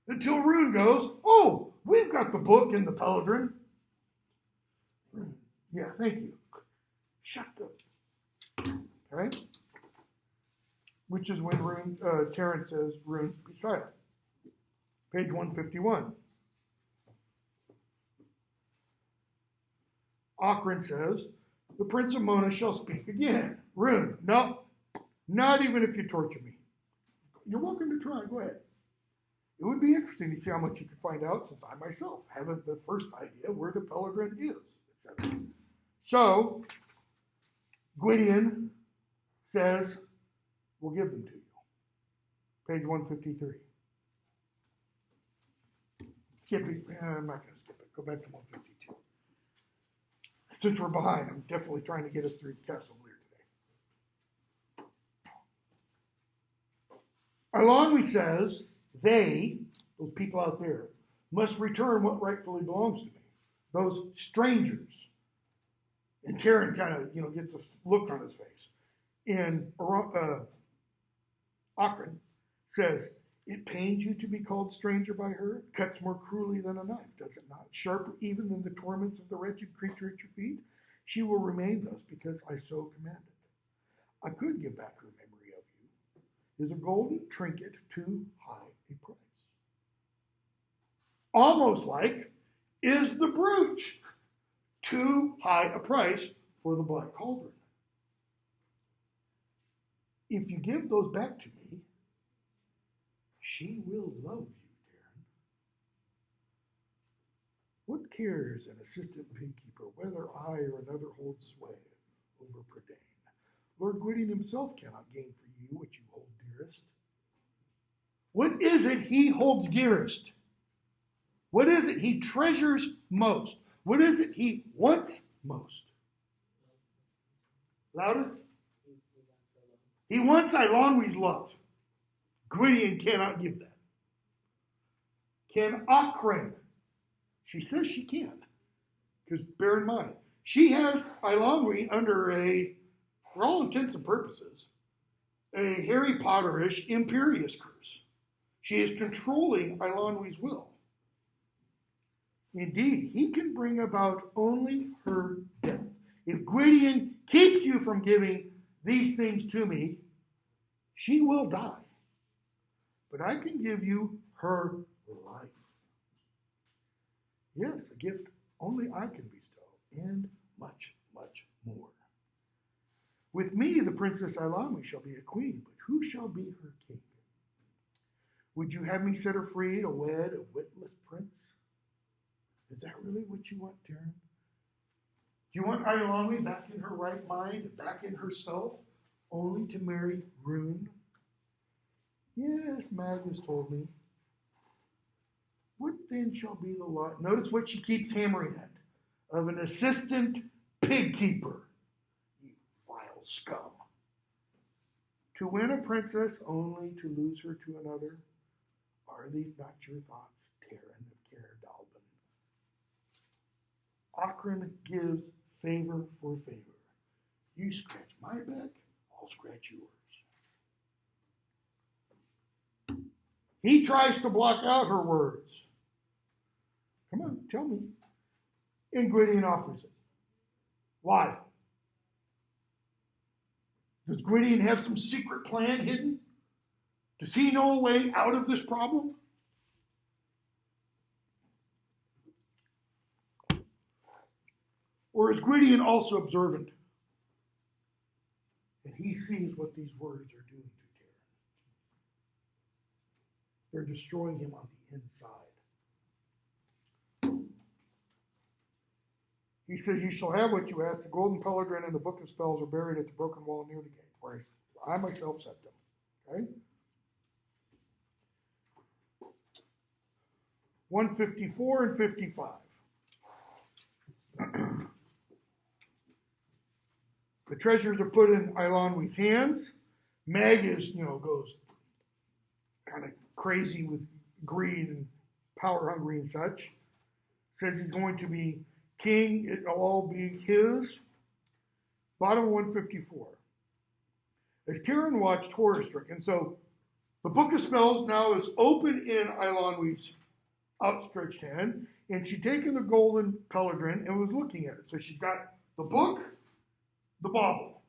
[SPEAKER 1] Until Rune goes, oh, we've got the book in the Peladrin. Yeah, thank you. Shut up. Okay? Which is when Terrence says, Rune, be silent. Page 151. Akron says, the Prince of Mona shall speak again. Rune, no, not even if you torture me. You're welcome to try, go ahead. It would be interesting to see how much you could find out since I myself haven't the first idea where the Peladrin is, etc. So, Gwydion says, we'll give them to you. Page 153. Skip it. I'm not going to skip it. Go back to 152. Since we're behind, I'm definitely trying to get us through Castle Lear today. Eilonwy says, they, those people out there, must return what rightfully belongs to me. Those strangers. And Karen kind of, gets a look on his face. And Akron says, it pains you to be called stranger by her. It cuts more cruelly than a knife, does it not? Sharper even than the torments of the wretched creature at your feet. She will remain thus because I so commanded. I could give back her memory of you. Is a golden trinket too high a price? Almost like, is the brooch too high a price for the Black Cauldron? If you give those back to me, she will love you, Darren. What cares an assistant pigkeeper whether I or another holds sway over Prydain? Lord Gwydion himself cannot gain for you what you hold dearest. What is it he holds dearest? What is it he treasures most? What is it he wants most? Louder? He wants Eilonwy's love. Gwydion cannot give that. Can Akron? She says she can. Because bear in mind, she has Eilonwy under a, for all intents and purposes, a Harry Potter-ish imperious curse. She is controlling Eilonwy's will. Indeed, he can bring about only her death. If Gwydion keeps you from giving these things to me, she will die. But I can give you her life. Yes, a gift only I can bestow, and much, much more. With me, the Princess Eilonwy shall be a queen, but who shall be her king? Would you have me set her free to wed a witless prince? Is that really what you want, Darren? Do you want Eilonwy back in her right mind, back in herself, only to marry Rune? Yes, Magnus told me. What then shall be the lot? Notice what she keeps hammering at. Of an assistant pig keeper. You vile scum. To win a princess only to lose her to another. Are these not your thoughts, Terran of Caer Dallben? Akron gives favor for favor. You scratch my back, I'll scratch yours. He tries to block out her words. Come on, tell me. And Gwydion offers it. Why? Does Gwydion have some secret plan hidden? Does he know a way out of this problem? Or is Gwydion also observant? And he sees what these words are doing to Taran. They're destroying him on the inside. He says, "You shall have what you ask. The golden pelargrin and the book of spells are buried at the broken wall near the gate, where I myself set them." Okay? 154 and 55. The treasures are put in Eilonwy's hands. Mag goes kind of crazy with greed and power hungry and such. Says he's going to be king. It'll all be his. Bottom 154. As Taran watched horror-stricken, so the Book of Spells now is open in Eilonwy's outstretched hand, and she'd taken the golden pelargrin and was looking at it. So she's got the book, the bauble.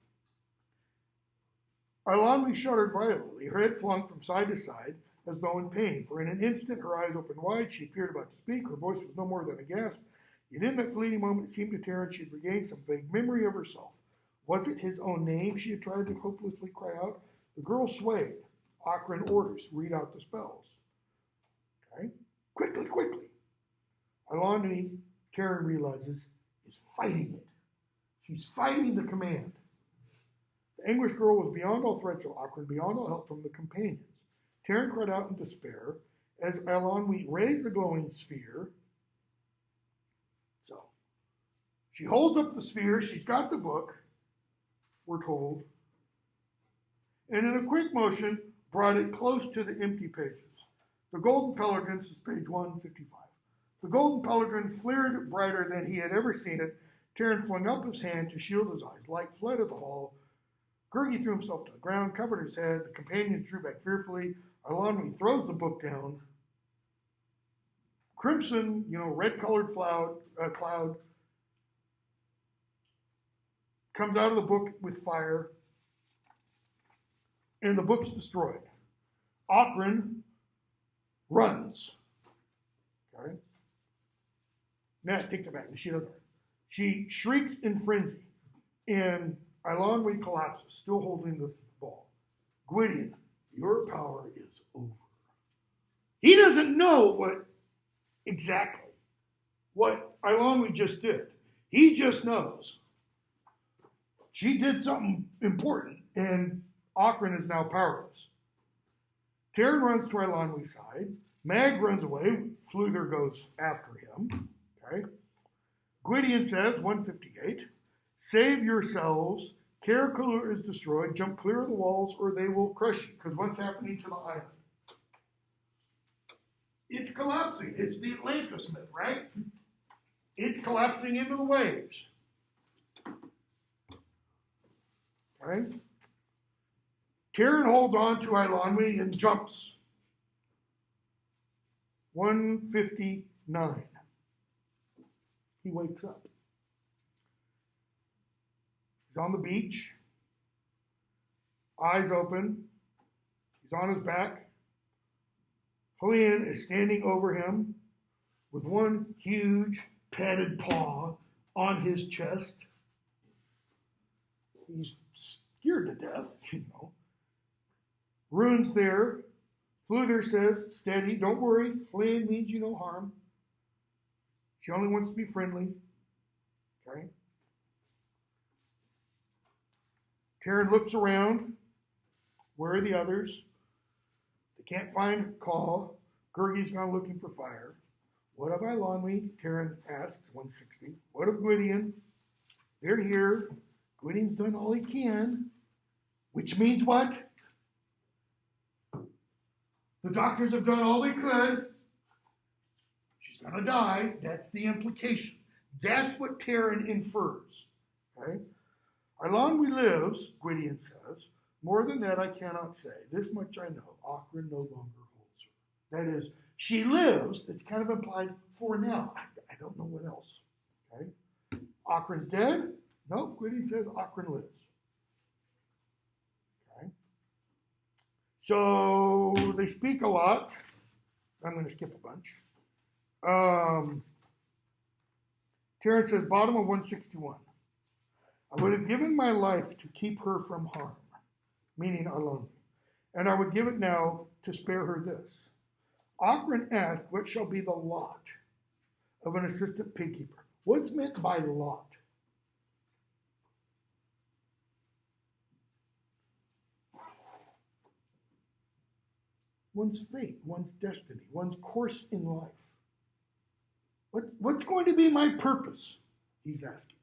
[SPEAKER 1] Eilonwy shuddered violently, her head flung from side to side as though in pain. For in an instant her eyes opened wide, she appeared about to speak, her voice was no more than a gasp. Yet in that fleeting moment it seemed to Taran she had regained some vague memory of herself. Was it his own name she had tried to hopelessly cry out? The girl swayed. Ockran orders, read out the spells. Okay? Quickly, quickly. Eilonwy, Taran realizes, is fighting it. She's fighting the command. The anguished girl was beyond all threats of Ockran, beyond all help from the companions. Taran cried out in despair as Eilonwy raised the glowing sphere. So, she holds up the sphere, she's got the book, we're told, and in a quick motion brought it close to the empty pages. The golden pelargrin, this is page 155. The golden pelargrin flared brighter than he had ever seen it. Taran flung up his hand to shield his eyes. Light fled at the hall. Gurgi threw himself to the ground, covered his head. The companions drew back fearfully. Eilonwy throws the book down. Crimson, red-colored cloud comes out of the book with fire, and the book's destroyed. Ockran runs. Okay? Now, take that back. She doesn't. She shrieks in frenzy, and Eilonwy collapses, still holding the ball. Gwydion, your power is over. He doesn't know exactly what Eilonwy just did. He just knows she did something important, and Ockran is now powerless. Taran runs to Eilonwy's side. Mag runs away. Fflewddur goes after him. Okay. Gwydion says, 158, save yourselves. Caer Callur is destroyed. Jump clear of the walls or they will crush you. Because what's happening to the island? It's collapsing. It's the Atlantis myth, right? It's collapsing into the waves. Okay. Taran holds on to Eilonwy and jumps. 159. He wakes up. He's on the beach. Eyes open. He's on his back. Helion is standing over him with one huge padded paw on his chest. He's scared to death, Rune's there. Fflewddur says, steady, don't worry. Helion means you no harm. She only wants to be friendly. Okay? Taran looks around. Where are the others? They can't find Call. Gurgi's gone looking for fire. What of Eilonwy? Taran asks, 160. What of Gwydion? They're here. Gwydion's done all he can. Which means what? The doctors have done all they could. She's going to die. That's the implication. That's what Taran infers. Okay? Eilonwy lives, Gwydion says. More than that I cannot say. This much I know. Ockran no longer holds her. That is, she lives, that's kind of implied for now. I don't know what else. Okay? Ockran's dead? No, Gwydion says Ockran lives. Okay? So they speak a lot. I'm going to skip a bunch. Terence says, bottom of 161. I would have given my life to keep her from harm, meaning alone, and I would give it now to spare her this. Ockran asked, what shall be the lot of an assistant pig keeper? What's meant by lot? One's fate, one's destiny, one's course in life. What's going to be my purpose? He's asking.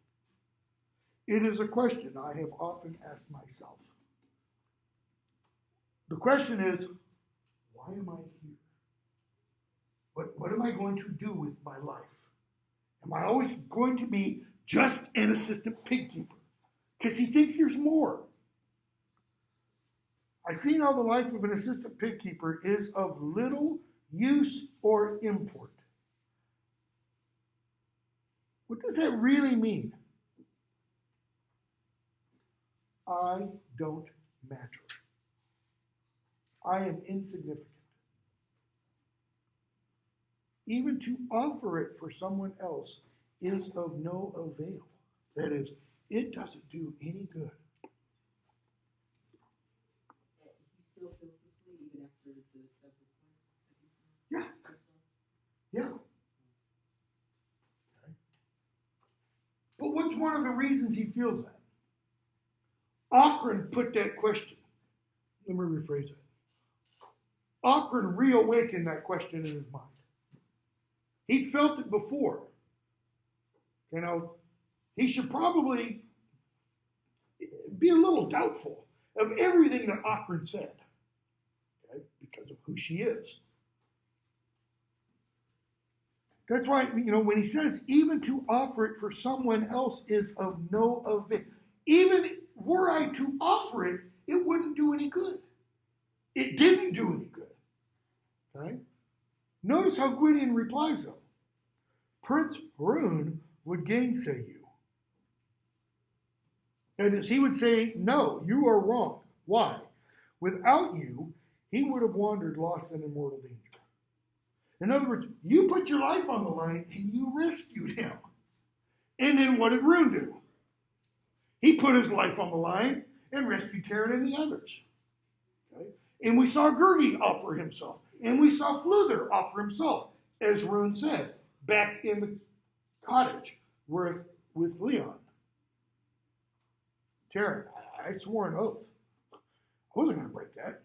[SPEAKER 1] It is a question I have often asked myself. The question is, why am I here? What am I going to do with my life? Am I always going to be just an assistant pig keeper? Because he thinks there's more. I see now the life of an assistant pig keeper is of little use or import. What does that really mean? I don't matter. I am insignificant. Even to offer it for someone else is of no avail. That is, it doesn't do any good.
[SPEAKER 4] He still feels this way even after the several quests.
[SPEAKER 1] Yeah. Yeah. Okay. But what's one of the reasons he feels that? Ockran put that question. Let me rephrase it. Ockran reawakened that question in his mind. He'd felt it before. You know, he should probably be a little doubtful of everything that Ockran said, okay, because of who she is. That's why, you know, when he says, even to offer it for someone else is of no avail. Even were I to offer it, it wouldn't do any good. It didn't do any good. Okay? Notice how Gwydion replies, though. Prince Haroun would gainsay you. That is, he would say, no, you are wrong. Why? Without you, he would have wandered lost and in mortal danger. In other words, you put your life on the line and you rescued him. And then what did Haroun do? He put his life on the line and rescued Taran and the others. Okay? And we saw Gurgi offer himself. And we saw Fluther offer himself, as Haroun said, back in the cottage with Leon. Taran, I swore an oath. I wasn't going to break that.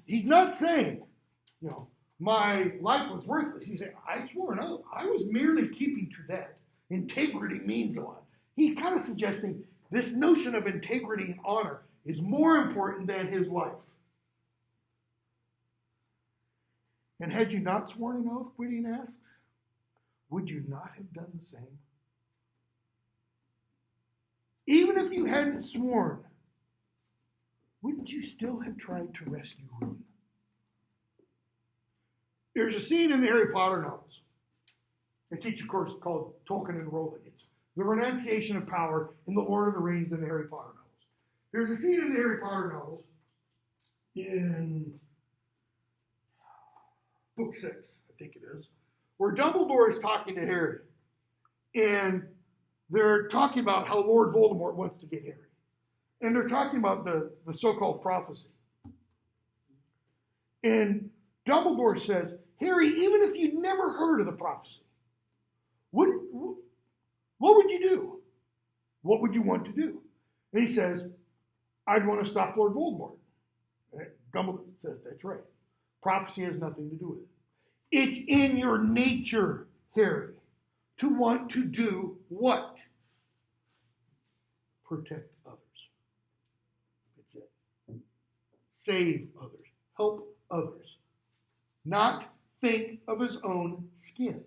[SPEAKER 1] He's not saying, you know, my life was worthless. He's saying, I swore an oath. I was merely keeping to that. Integrity means a lot. He's kind of suggesting this notion of integrity and honor is more important than his life. And had you not sworn an oath, Gwydion asks, would you not have done the same? Even if you hadn't sworn, wouldn't you still have tried to rescue Haroun? There's a scene in the Harry Potter novels. I teach a course called Tolkien and Rowling. It's the renunciation of power in the Lord of the Rings and the Harry Potter novels. There's a scene in the Harry Potter novels in book 6, I think it is, where Dumbledore is talking to Harry. And they're talking about how Lord Voldemort wants to get Harry. And they're talking about the so-called prophecy. And Dumbledore says, Harry, even if you'd never heard of the prophecy, what would you do? What would you want to do? And he says, I'd want to stop Lord Voldemort. And Dumbledore says, that's right. Prophecy has nothing to do with it. It's in your nature, Harry, to want to do what? Protect others. That's it. Save others. Help others. Not think of his own skin.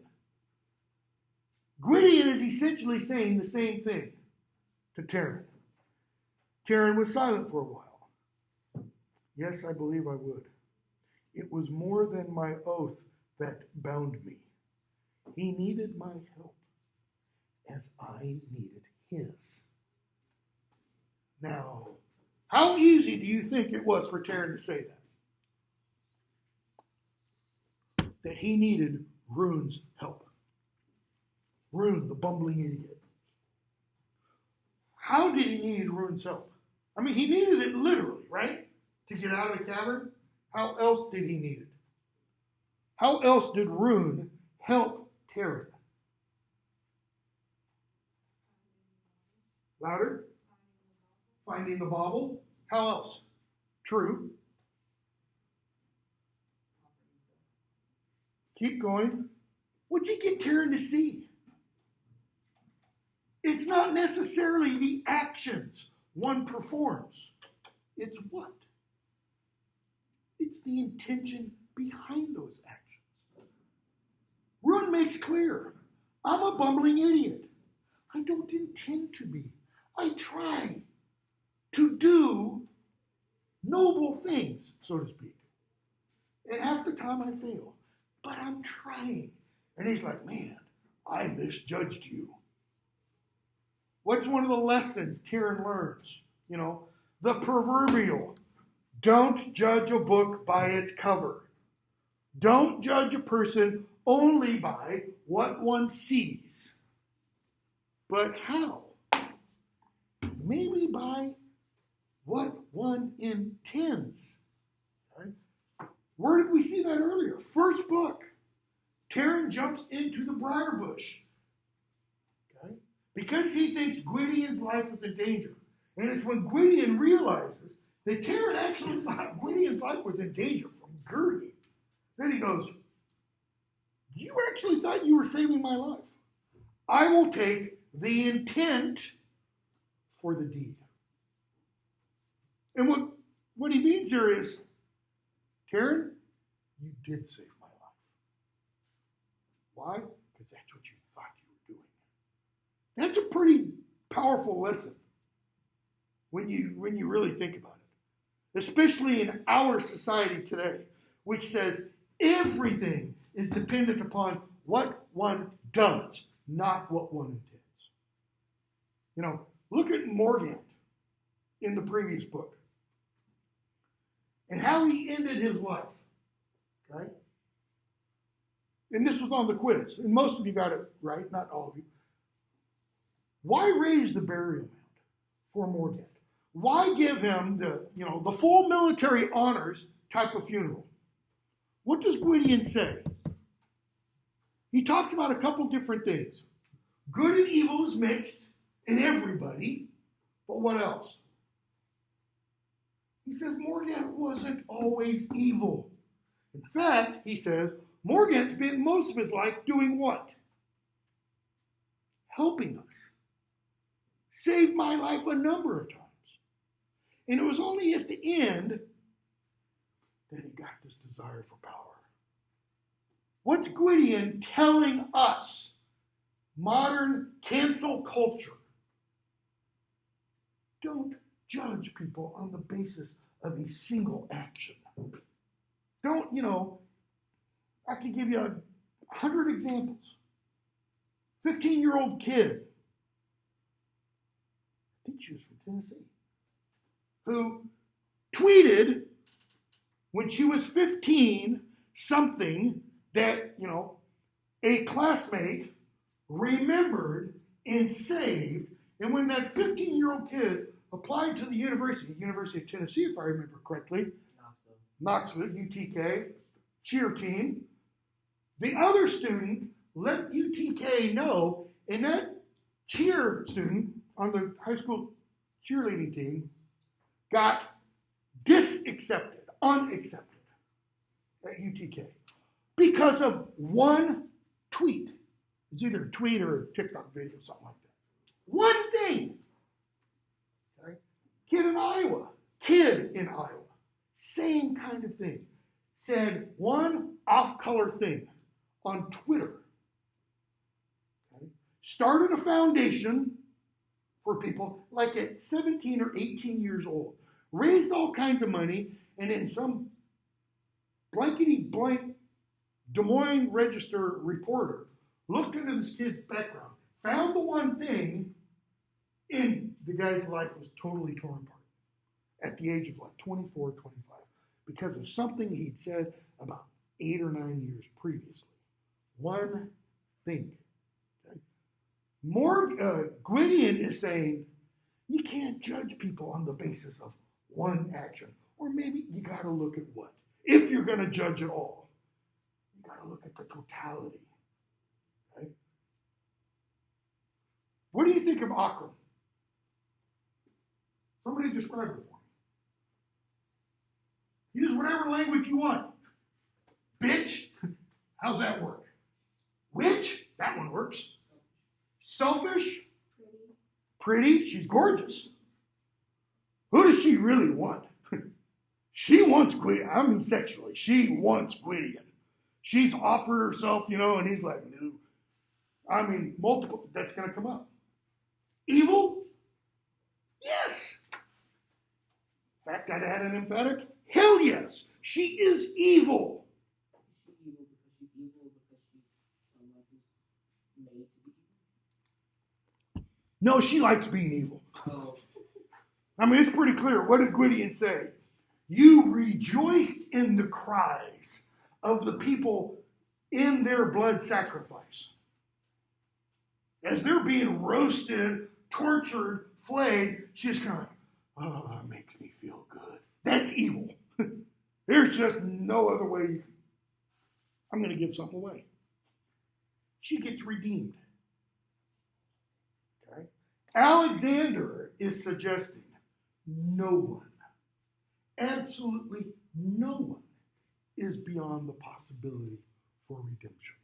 [SPEAKER 1] Gwydion is essentially saying the same thing to Taran. Taran was silent for a while. Yes, I believe I would. It was more than my oath that bound me. He needed my help as I needed his. Now, how easy do you think it was for Taryn to say that? That he needed Rune's help. Rune, the bumbling idiot. How did he need Rune's help? I mean, he needed it literally, right? To get out of the cavern. How else did he need it? How else did Rune help Taryn? Louder? Finding the bauble. How else? True. Keep going. What's he get Taryn to see? It's not necessarily the actions one performs. It's what? It's the intention behind those actions. Rune makes clear, I'm a bumbling idiot. I don't intend to be. I try to do noble things, so to speak. And half the time I fail. But I'm trying. And he's like, man, I misjudged you. What's one of the lessons Taryn learns? You know, the proverbial, don't judge a book by its cover. Don't judge a person only by what one sees. But how? Maybe by what one intends. Okay? Where did we see that earlier? First book. Taryn jumps into the briar bush. Okay? Because he thinks Gwydion's life is in danger. And it's when Gwydion realizes that Taryn actually thought Gwydion's life was in danger from Gertie. Then he goes, you actually thought you were saving my life. I will take the intent for the deed. And what he means here is, Taryn, you did save my life. Why? Because that's what you thought you were doing. That's a pretty powerful lesson when you really think about it. Especially in our society today, which says everything is dependent upon what one does, not what one intends. You know, look at Morgant in the previous book and how he ended his life. Okay? And this was on the quiz, and most of you got it right, not all of you. Why raise the burial mound for Morgant? Why give him the full military honors type of funeral? What does Gwydion say? He talks about a couple different things. Good and evil is mixed in everybody, but what else? He says Morgant wasn't always evil. In fact, he says, Morgant spent most of his life doing what? Helping us. Saved my life a number of times. And it was only at the end that he got this desire for power. What's Gwydion telling us? Modern cancel culture. Don't judge people on the basis of a single action. Don't, I could give you 100 examples. 15-year-old kid, I think she was from Tennessee, who tweeted when she was 15 something that, a classmate remembered and saved. And when that 15-year-old kid applied to the University of Tennessee, if I remember correctly, Knoxville, UTK, cheer team, the other student let UTK know, and that cheer student on the high school cheerleading team got unaccepted at UTK because of one tweet. It's either a tweet or a TikTok video, something like that. One thing. Okay? Kid in Iowa, same kind of thing. Said one off-color thing on Twitter. Okay? Started a foundation for people like at 17 or 18 years old. Raised all kinds of money and then some blankety blank Des Moines Register reporter looked into this kid's background, found the one thing, and the guy's life was totally torn apart at the age of like 24, 25 because of something he'd said about 8 or 9 years previously. One thing. Okay? Gwydion is saying you can't judge people on the basis of one action. Or maybe you got to look at what? If you're going to judge at all, you got to look at the totality. Okay? What do you think of Akron? Somebody describe it for me. Use whatever language you want. Bitch? How's that work? Witch? That one works. Selfish? Pretty? She's gorgeous. Who does she really want? She wants Gwydion. I mean sexually. She wants Gwydion. She's offered herself, and he's like, no. I mean, multiple. That's going to come up. Evil? Yes. In fact, I'd add an emphatic. Hell yes. She is evil.
[SPEAKER 4] Is she evil because she's evil because she's someone who's made to be evil?
[SPEAKER 1] No, she likes being evil.
[SPEAKER 4] Oh.
[SPEAKER 1] I mean, it's pretty clear. What did Gwydion say? You rejoiced in the cries of the people in their blood sacrifice. As they're being roasted, tortured, flayed, she's kind of like, oh, that makes me feel good. That's evil. There's just no other way. I'm going to give something away. She gets redeemed. Okay? Alexander is suggesting no one, absolutely no one, is beyond the possibility for redemption.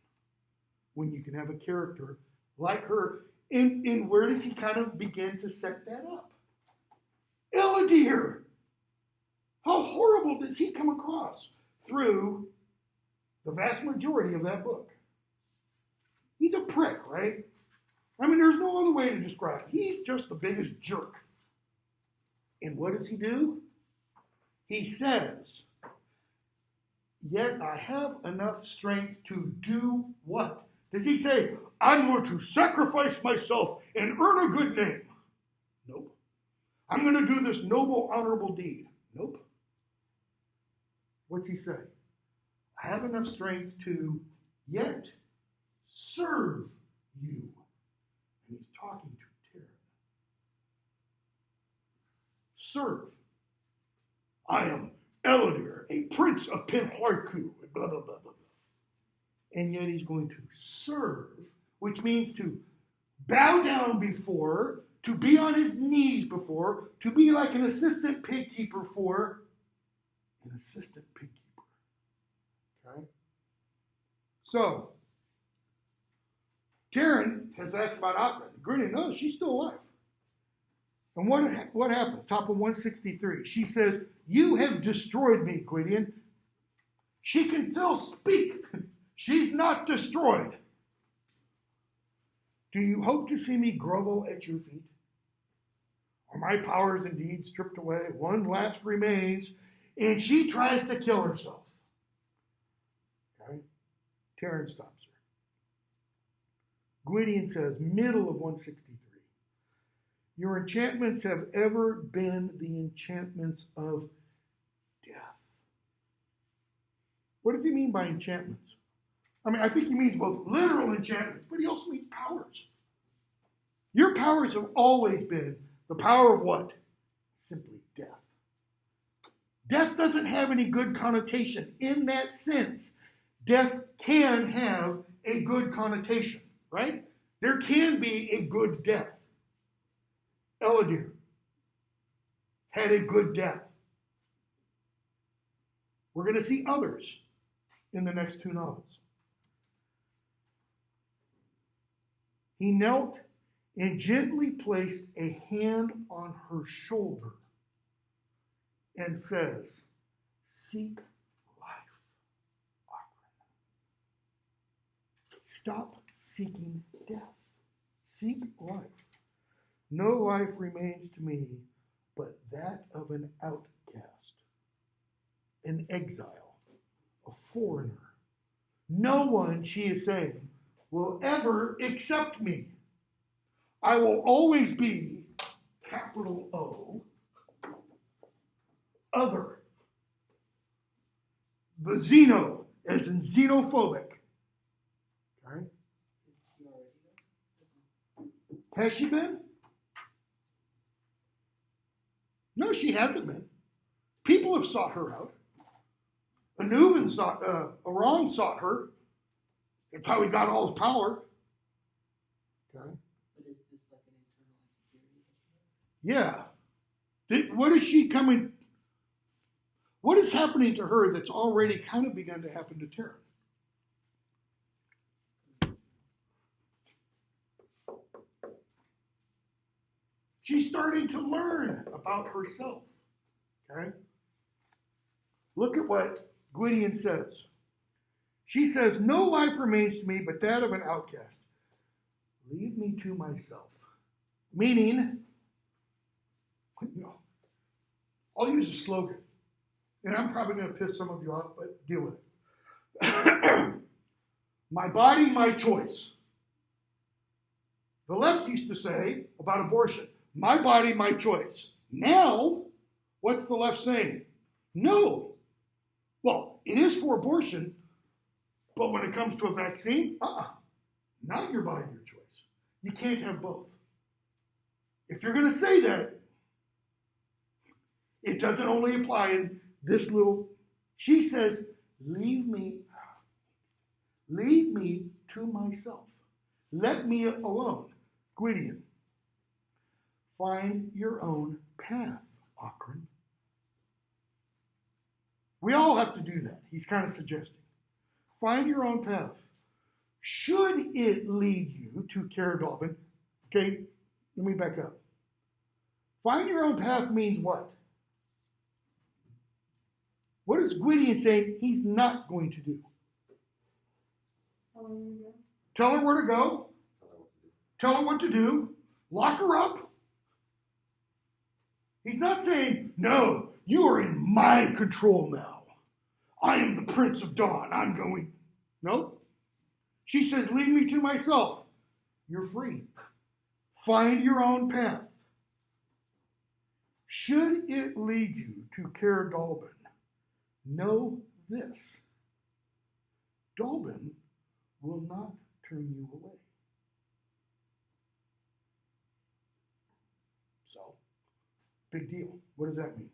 [SPEAKER 1] When you can have a character like her, and where does he kind of begin to set that up? Eladir! How horrible does he come across through the vast majority of that book? He's a prick, right? I mean, there's no other way to describe it. He's just the biggest jerk. And what does he do? He says, yet I have enough strength to do what? Does he say, I'm going to sacrifice myself and earn a good name? Nope. I'm going to do this noble, honorable deed. Nope. What's he say? I have enough strength to yet serve you. And he's talking to Terran. Serve. I am Eladir, a prince of Penharku, blah, blah, blah, blah. And yet he's going to serve, which means to bow down before, to be on his knees before, to be like an assistant pig keeper for an assistant pig keeper. Okay? So, Terran has asked about Akron. Gwydion, no, she's still alive. And what happens? Top of 163. She says, you have destroyed me, Gwydion. She can still speak. She's not destroyed. Do you hope to see me grovel at your feet? Are my powers indeed stripped away? One last remains, and she tries to kill herself. Okay? Terran stops her. Gwydion says, middle of 163. Your enchantments have ever been the enchantments of death. What does he mean by enchantments? I mean, I think he means both literal enchantments, but he also means powers. Your powers have always been the power of what? Simply death. Death doesn't have any good connotation. In that sense, death can have a good connotation, right? There can be a good death. Eladir had a good death. We're going to see others in the next two novels. He knelt and gently placed a hand on her shoulder and says, seek life, Akron. Stop seeking death. Seek life. No life remains to me but that of an outcast. an exile, a foreigner. No one, she is saying, will ever accept me. I will always be, capital O, other. The xeno, as in xenophobic. Okay? Has she been? No, she hasn't been. People have sought her out. Anuban sought, Iran sought her. That's how he got all his power. Okay.
[SPEAKER 4] But is this like an internal insecurity issue?
[SPEAKER 1] Yeah. What is she coming? What is happening to her that's already kind of begun to happen to Taryn? She's starting to learn about herself. Okay? Look at what Gwydion says. She says, no life remains to me but that of an outcast. Leave me to myself. Meaning, I'll use a slogan. And I'm probably going to piss some of you off, but deal with it. My body, my choice. The left used to say about abortion, my body, my choice. Now, what's the left saying? No. Well, it is for abortion, but when it comes to a vaccine, not your body, your choice. You can't have both. If you're going to say that, it doesn't only apply in this little. She says, leave me to myself. Let me alone. Gwydion, find your own path, Akron. We all have to do that. He's kind of suggesting. Find your own path. Should it lead you to Cara Dalbin? Okay, let me back up. Find your own path means what? What is Gwydion saying he's not going to do? Tell her where to go. Tell her what to do. Lock her up. He's not saying, no, you are in my control now. I am the Prince of Dawn. I'm going. No. She says, leave me to myself. You're free. Find your own path. Should it lead you to Cara Dalbin, know this. Dalbin will not turn you away. So, big deal. What does that mean?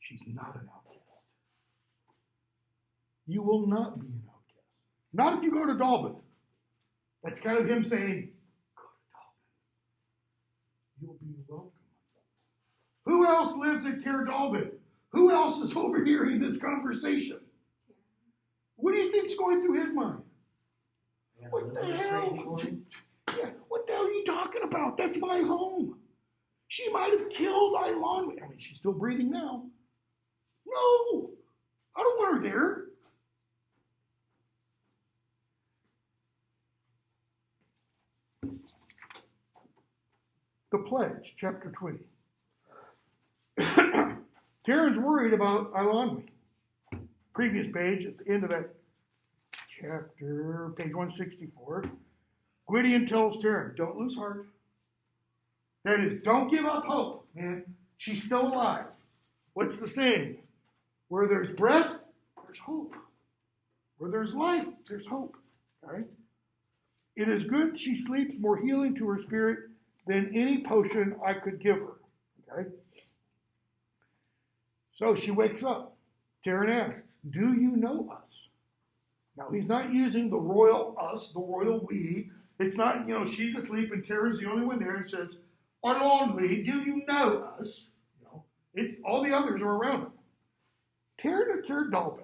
[SPEAKER 1] She's not an outcast. You will not be an outcast. Not if you go to Dalbin. That's kind of him saying, go to Dalbin. You'll be welcome. Who else lives at Cara Dalbin? Who else is overhearing this conversation? What do you think's going through his mind?
[SPEAKER 3] Yeah,
[SPEAKER 1] What the
[SPEAKER 3] this
[SPEAKER 1] hell?
[SPEAKER 3] crazy woman.
[SPEAKER 1] Yeah, what the hell are you talking about? That's my home. She might have killed Ilon. I mean, she's still breathing now. No, I don't want her there. The Pledge, chapter 20. Karen's worried about Ilonwi. Previous page, at the end of that chapter, page 164, Gwydion tells Taryn, don't lose heart. That is, don't give up hope, man. She's still alive. What's the saying? Where there's breath, there's hope. Where there's life, there's hope. All right? It is good she sleeps, more healing to her spirit than any potion I could give her. Okay? So she wakes up. Taryn asks, do you know us? Now, he's not using the royal us, the royal we. It's not, she's asleep and Taryn's the only one there and says, Arlonwy, do you know us? It's all the others are around him. Taryn or Cara Dalbin,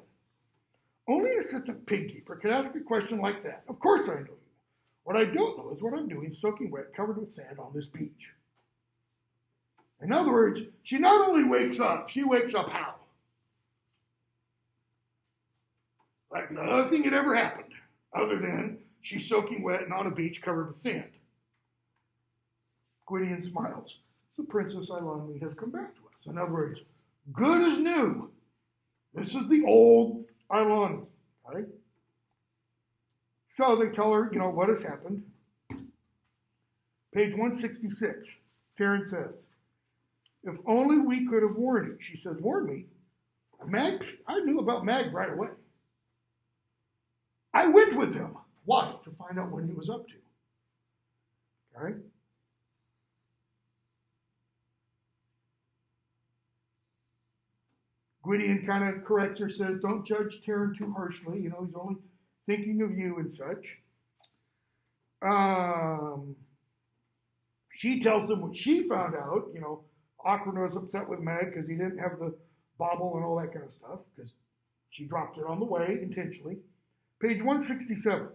[SPEAKER 1] only an assistant pig keeper could ask a question like that. Of course I know you. What I don't know is what I'm doing soaking wet, covered with sand on this beach. In other words, she not only wakes up, she wakes up how? Like nothing had ever happened, other than she's soaking wet and on a beach covered with sand. Gwydion smiles. the Princess Ailani has come back to us. In other words, good as new. This is the old Ailani. Okay? So they tell her, what has happened. Page 166, Taryn says, if only we could have warned you. She says, warn me? Mag, I knew about Mag right away. I went with him. Why? To find out what he was up to. Okay? Gwydion kind of corrects her, says, don't judge Taryn too harshly. He's only thinking of you and such. She tells him what she found out. Ockran was upset with Mag because he didn't have the bauble and all that kind of stuff because she dropped it on the way intentionally. Page 167.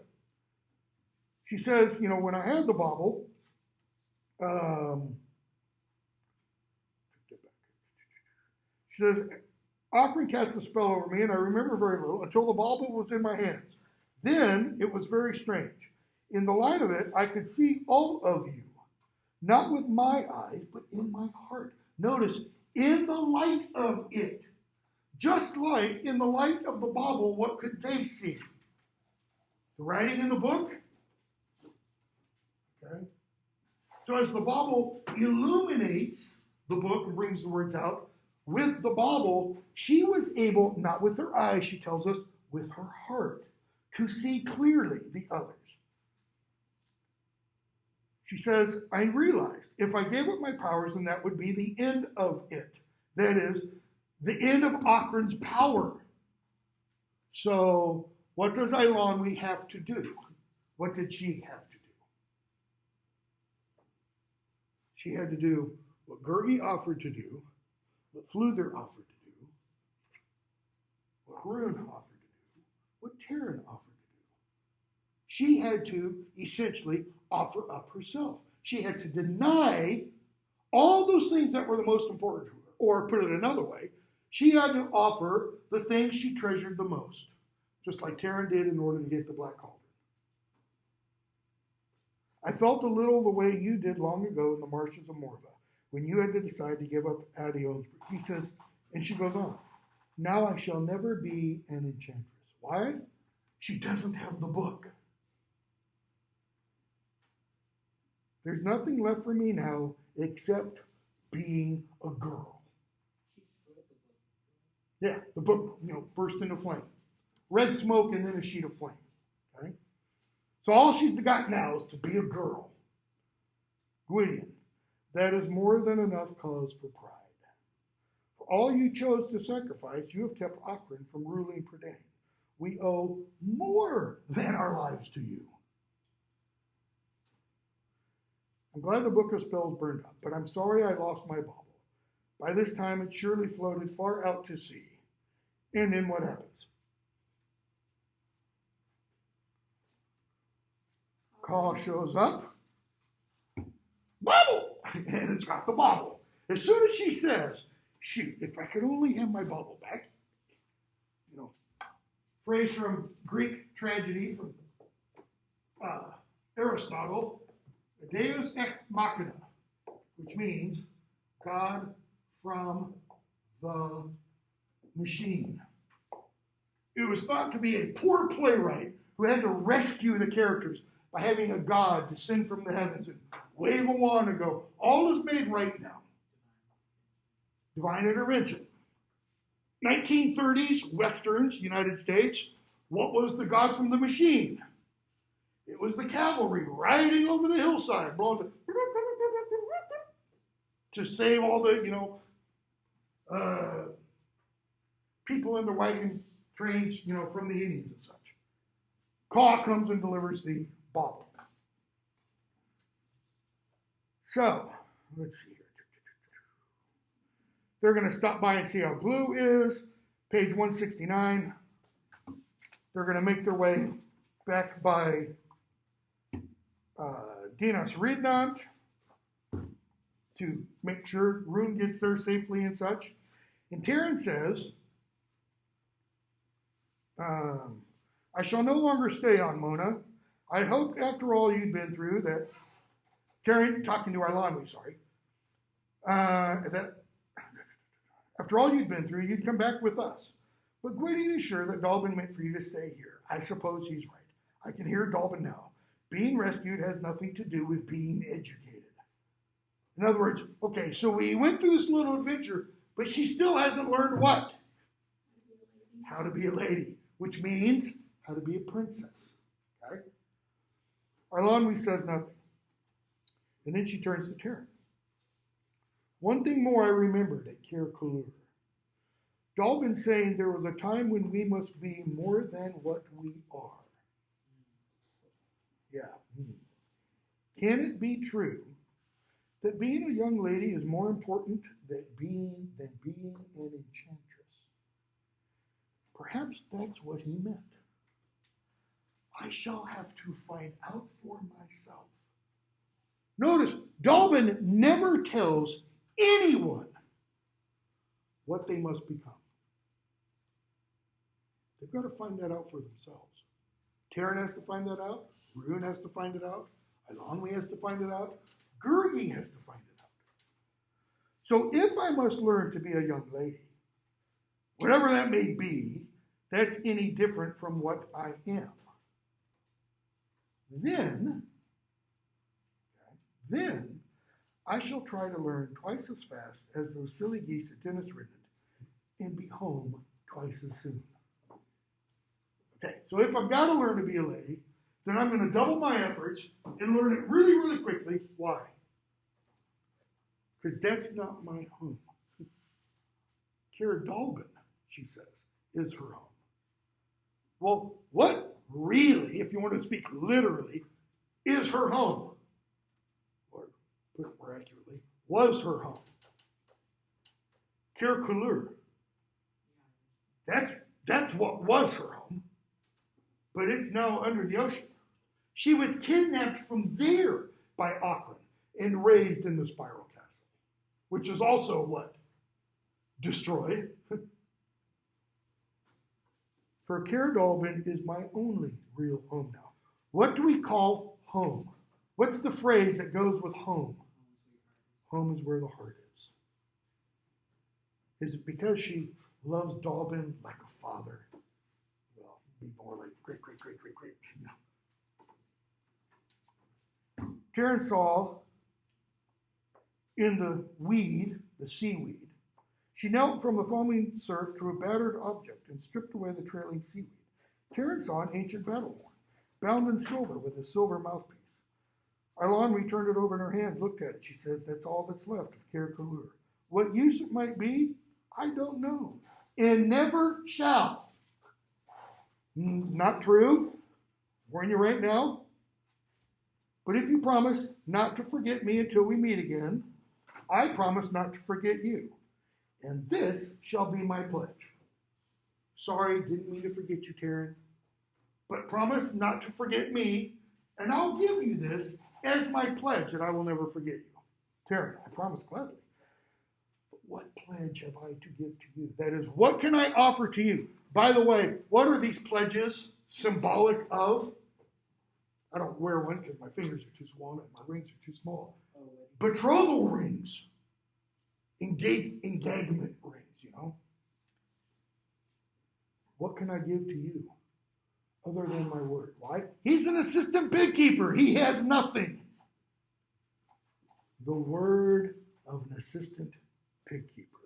[SPEAKER 1] She says, when I had the bauble, she says, Ockran cast a spell over me, and I remember very little until the bauble was in my hands. Then it was very strange. In the light of it, I could see all of you, not with my eyes, but in my heart. Notice, in the light of it. Just like in the light of the bauble, what could they see? The writing in the book? Okay. So as the bauble illuminates the book and brings the words out, with the bauble, she was able, not with her eyes, she tells us, with her heart, to see clearly the others. She says, I realized if I gave up my powers, then that would be the end of it. That is, the end of Ockran's power. So, what does Ailani have to do? What did she have to do? She had to do what Gurgi offered to do, what Fluther offered to do, what Harun offered to do, what Taryn offered to do. She had to essentially offer up herself. She had to deny all those things that were the most important to her. Or put it another way, she had to offer the things she treasured the most, just like Taryn did in order to get the Black Cauldron. I felt a little the way you did long ago in the marshes of Morva, when you had to decide to give up Adion's. He says, and she goes on, now I shall never be an enchantress. Why? She doesn't have the book. There's nothing left for me now except being a girl. Yeah, the book, burst into flame. Red smoke and then a sheet of flame. Okay? So all she's got now is to be a girl. Gwydion, that is more than enough cause for pride. For all you chose to sacrifice, you have kept Ockran from ruling Prydain. We owe more than our lives to you. I'm glad the book of spells burned up, but I'm sorry I lost my bauble. By this time, it surely floated far out to sea. And then what happens? Caw shows up. Bauble! And it's got the bauble. As soon as she says, shoot, if I could only have my bauble back. Phrase from Greek tragedy from Aristotle, Deus ex machina, which means God from the machine. It was thought to be a poor playwright who had to rescue the characters by having a god descend from the heavens and wave a wand and go, all is made right now. Divine intervention. 1930s Westerns, United States, what was the god from the machine? It was the cavalry riding over the hillside, blowing to save all the, people in the wagon trains, from the Indians and such. Caw comes and delivers the bauble. So, let's see here. They're going to stop by and see how blue is. Page 169. They're going to make their way back by Dinas Riednant to make sure Rune gets there safely and such. And Taryn says, I shall no longer stay on Mona. I hoped after all you'd been through that, Taryn, talking to Ailani, sorry, that after all you'd been through, you'd come back with us. But Gwydion is sure that Dalbin meant for you to stay here. I suppose he's right. I can hear Dalbin now. Being rescued has nothing to do with being educated. In other words, okay, so we went through this little adventure, but she still hasn't learned what? How to be a lady, which means how to be a princess. Okay? Arlanwi says nothing. And then she turns to Taryn. One thing more I remembered at Cair Kulur. Dalbin saying there was a time when we must be more than what we are. Yeah. Can it be true that being a young lady is more important than being an enchantress? Perhaps that's what he meant. I shall have to find out for myself. Notice, Dalbin never tells anyone what they must become. They've got to find that out for themselves. Taryn has to find that out. Rune has to find it out. Eilonwy has to find it out. Gurgi has to find it out. So if I must learn to be a young lady, whatever that may be, that's any different from what I am. Then I shall try to learn twice as fast as those silly geese at Dennis Riddent and be home twice as soon. Okay, so if I've got to learn to be a lady, then I'm going to double my efforts and learn it really, really quickly. Why? Because that's not my home. Cair Dalbin, she says, is her home. Well, what really, if you want to speak literally, is her home? Or put it more accurately, was her home? Cair Kulur. That's what was her home. But it's now under the ocean. She was kidnapped from there by Auckland and raised in the Spiral Castle, which is also what? Destroyed. For Cair Dalbin is my only real home now. What do we call home? What's the phrase that goes with home? Home is where the heart is. Is it because she loves Dalbin like a father? Well, it'd be more like great. No. Taryn saw in the weed, the seaweed, she knelt from the foaming surf to a battered object and stripped away the trailing seaweed. Taryn saw an ancient battle horn, bound in silver with a silver mouthpiece. Eilonwy turned it over in her hand, looked at it. She says, that's all that's left of Cair Kulur. What use it might be, I don't know, and never shall. Not true. Warn you right now. But if you promise not to forget me until we meet again, I promise not to forget you. And this shall be my pledge. Sorry, didn't mean to forget you, Taryn. But promise not to forget me, and I'll give you this as my pledge that I will never forget you. Taryn, I promise gladly. But what pledge have I to give to you? That is, what can I offer to you? By the way, what are these pledges symbolic of? I don't wear one because my fingers are too small and my rings are too small. Betrothal rings. Engagement rings, you know. What can I give to you other than my word? Why? He's an assistant pig keeper. He has nothing. The word of an assistant pig keeper.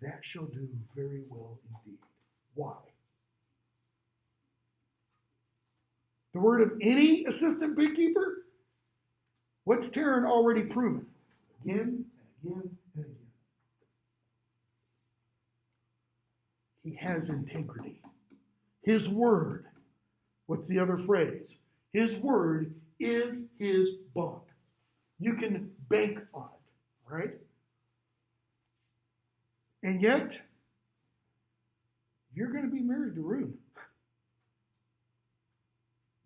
[SPEAKER 1] That shall do very well indeed. Why? The word of any assistant pig keeper? What's Taryn already proven? Again and again and again. He has integrity. His word. What's the other phrase? His word is his bond. You can bank on it, right? And yet, you're going to be married to Rune.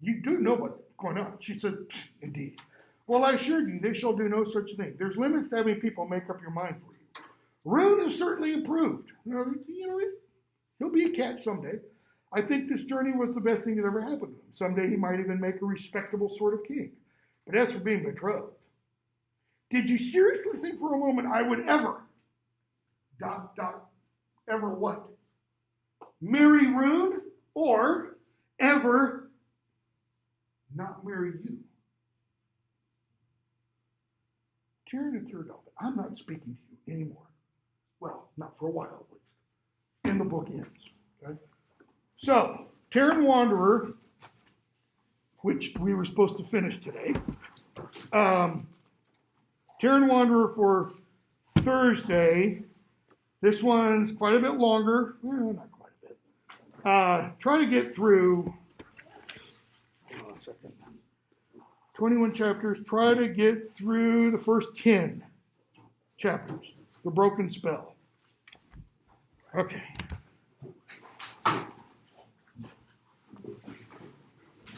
[SPEAKER 1] You do know what's going on. She said, indeed. Well, I assure you, they shall do no such thing. There's limits to having people make up your mind for you. Rune is certainly improved. You know, he'll be a cat someday. I think this journey was the best thing that ever happened to him. Someday he might even make a respectable sort of king. But as for being betrothed, Did you seriously think for a moment I would ever, ever what? Marry Rune or ever not marry you? Taryn and Third Element, I'm not speaking to you anymore. Well, not for a while at least. And the book ends. Okay? So, Taryn Wanderer, which we were supposed to finish today. Taryn Wanderer for Thursday. This one's quite a bit longer. Well, not quite a bit. Try to get through, hold on a second. 21 chapters. Try to get through the first 10 chapters. The Broken Spell. Okay.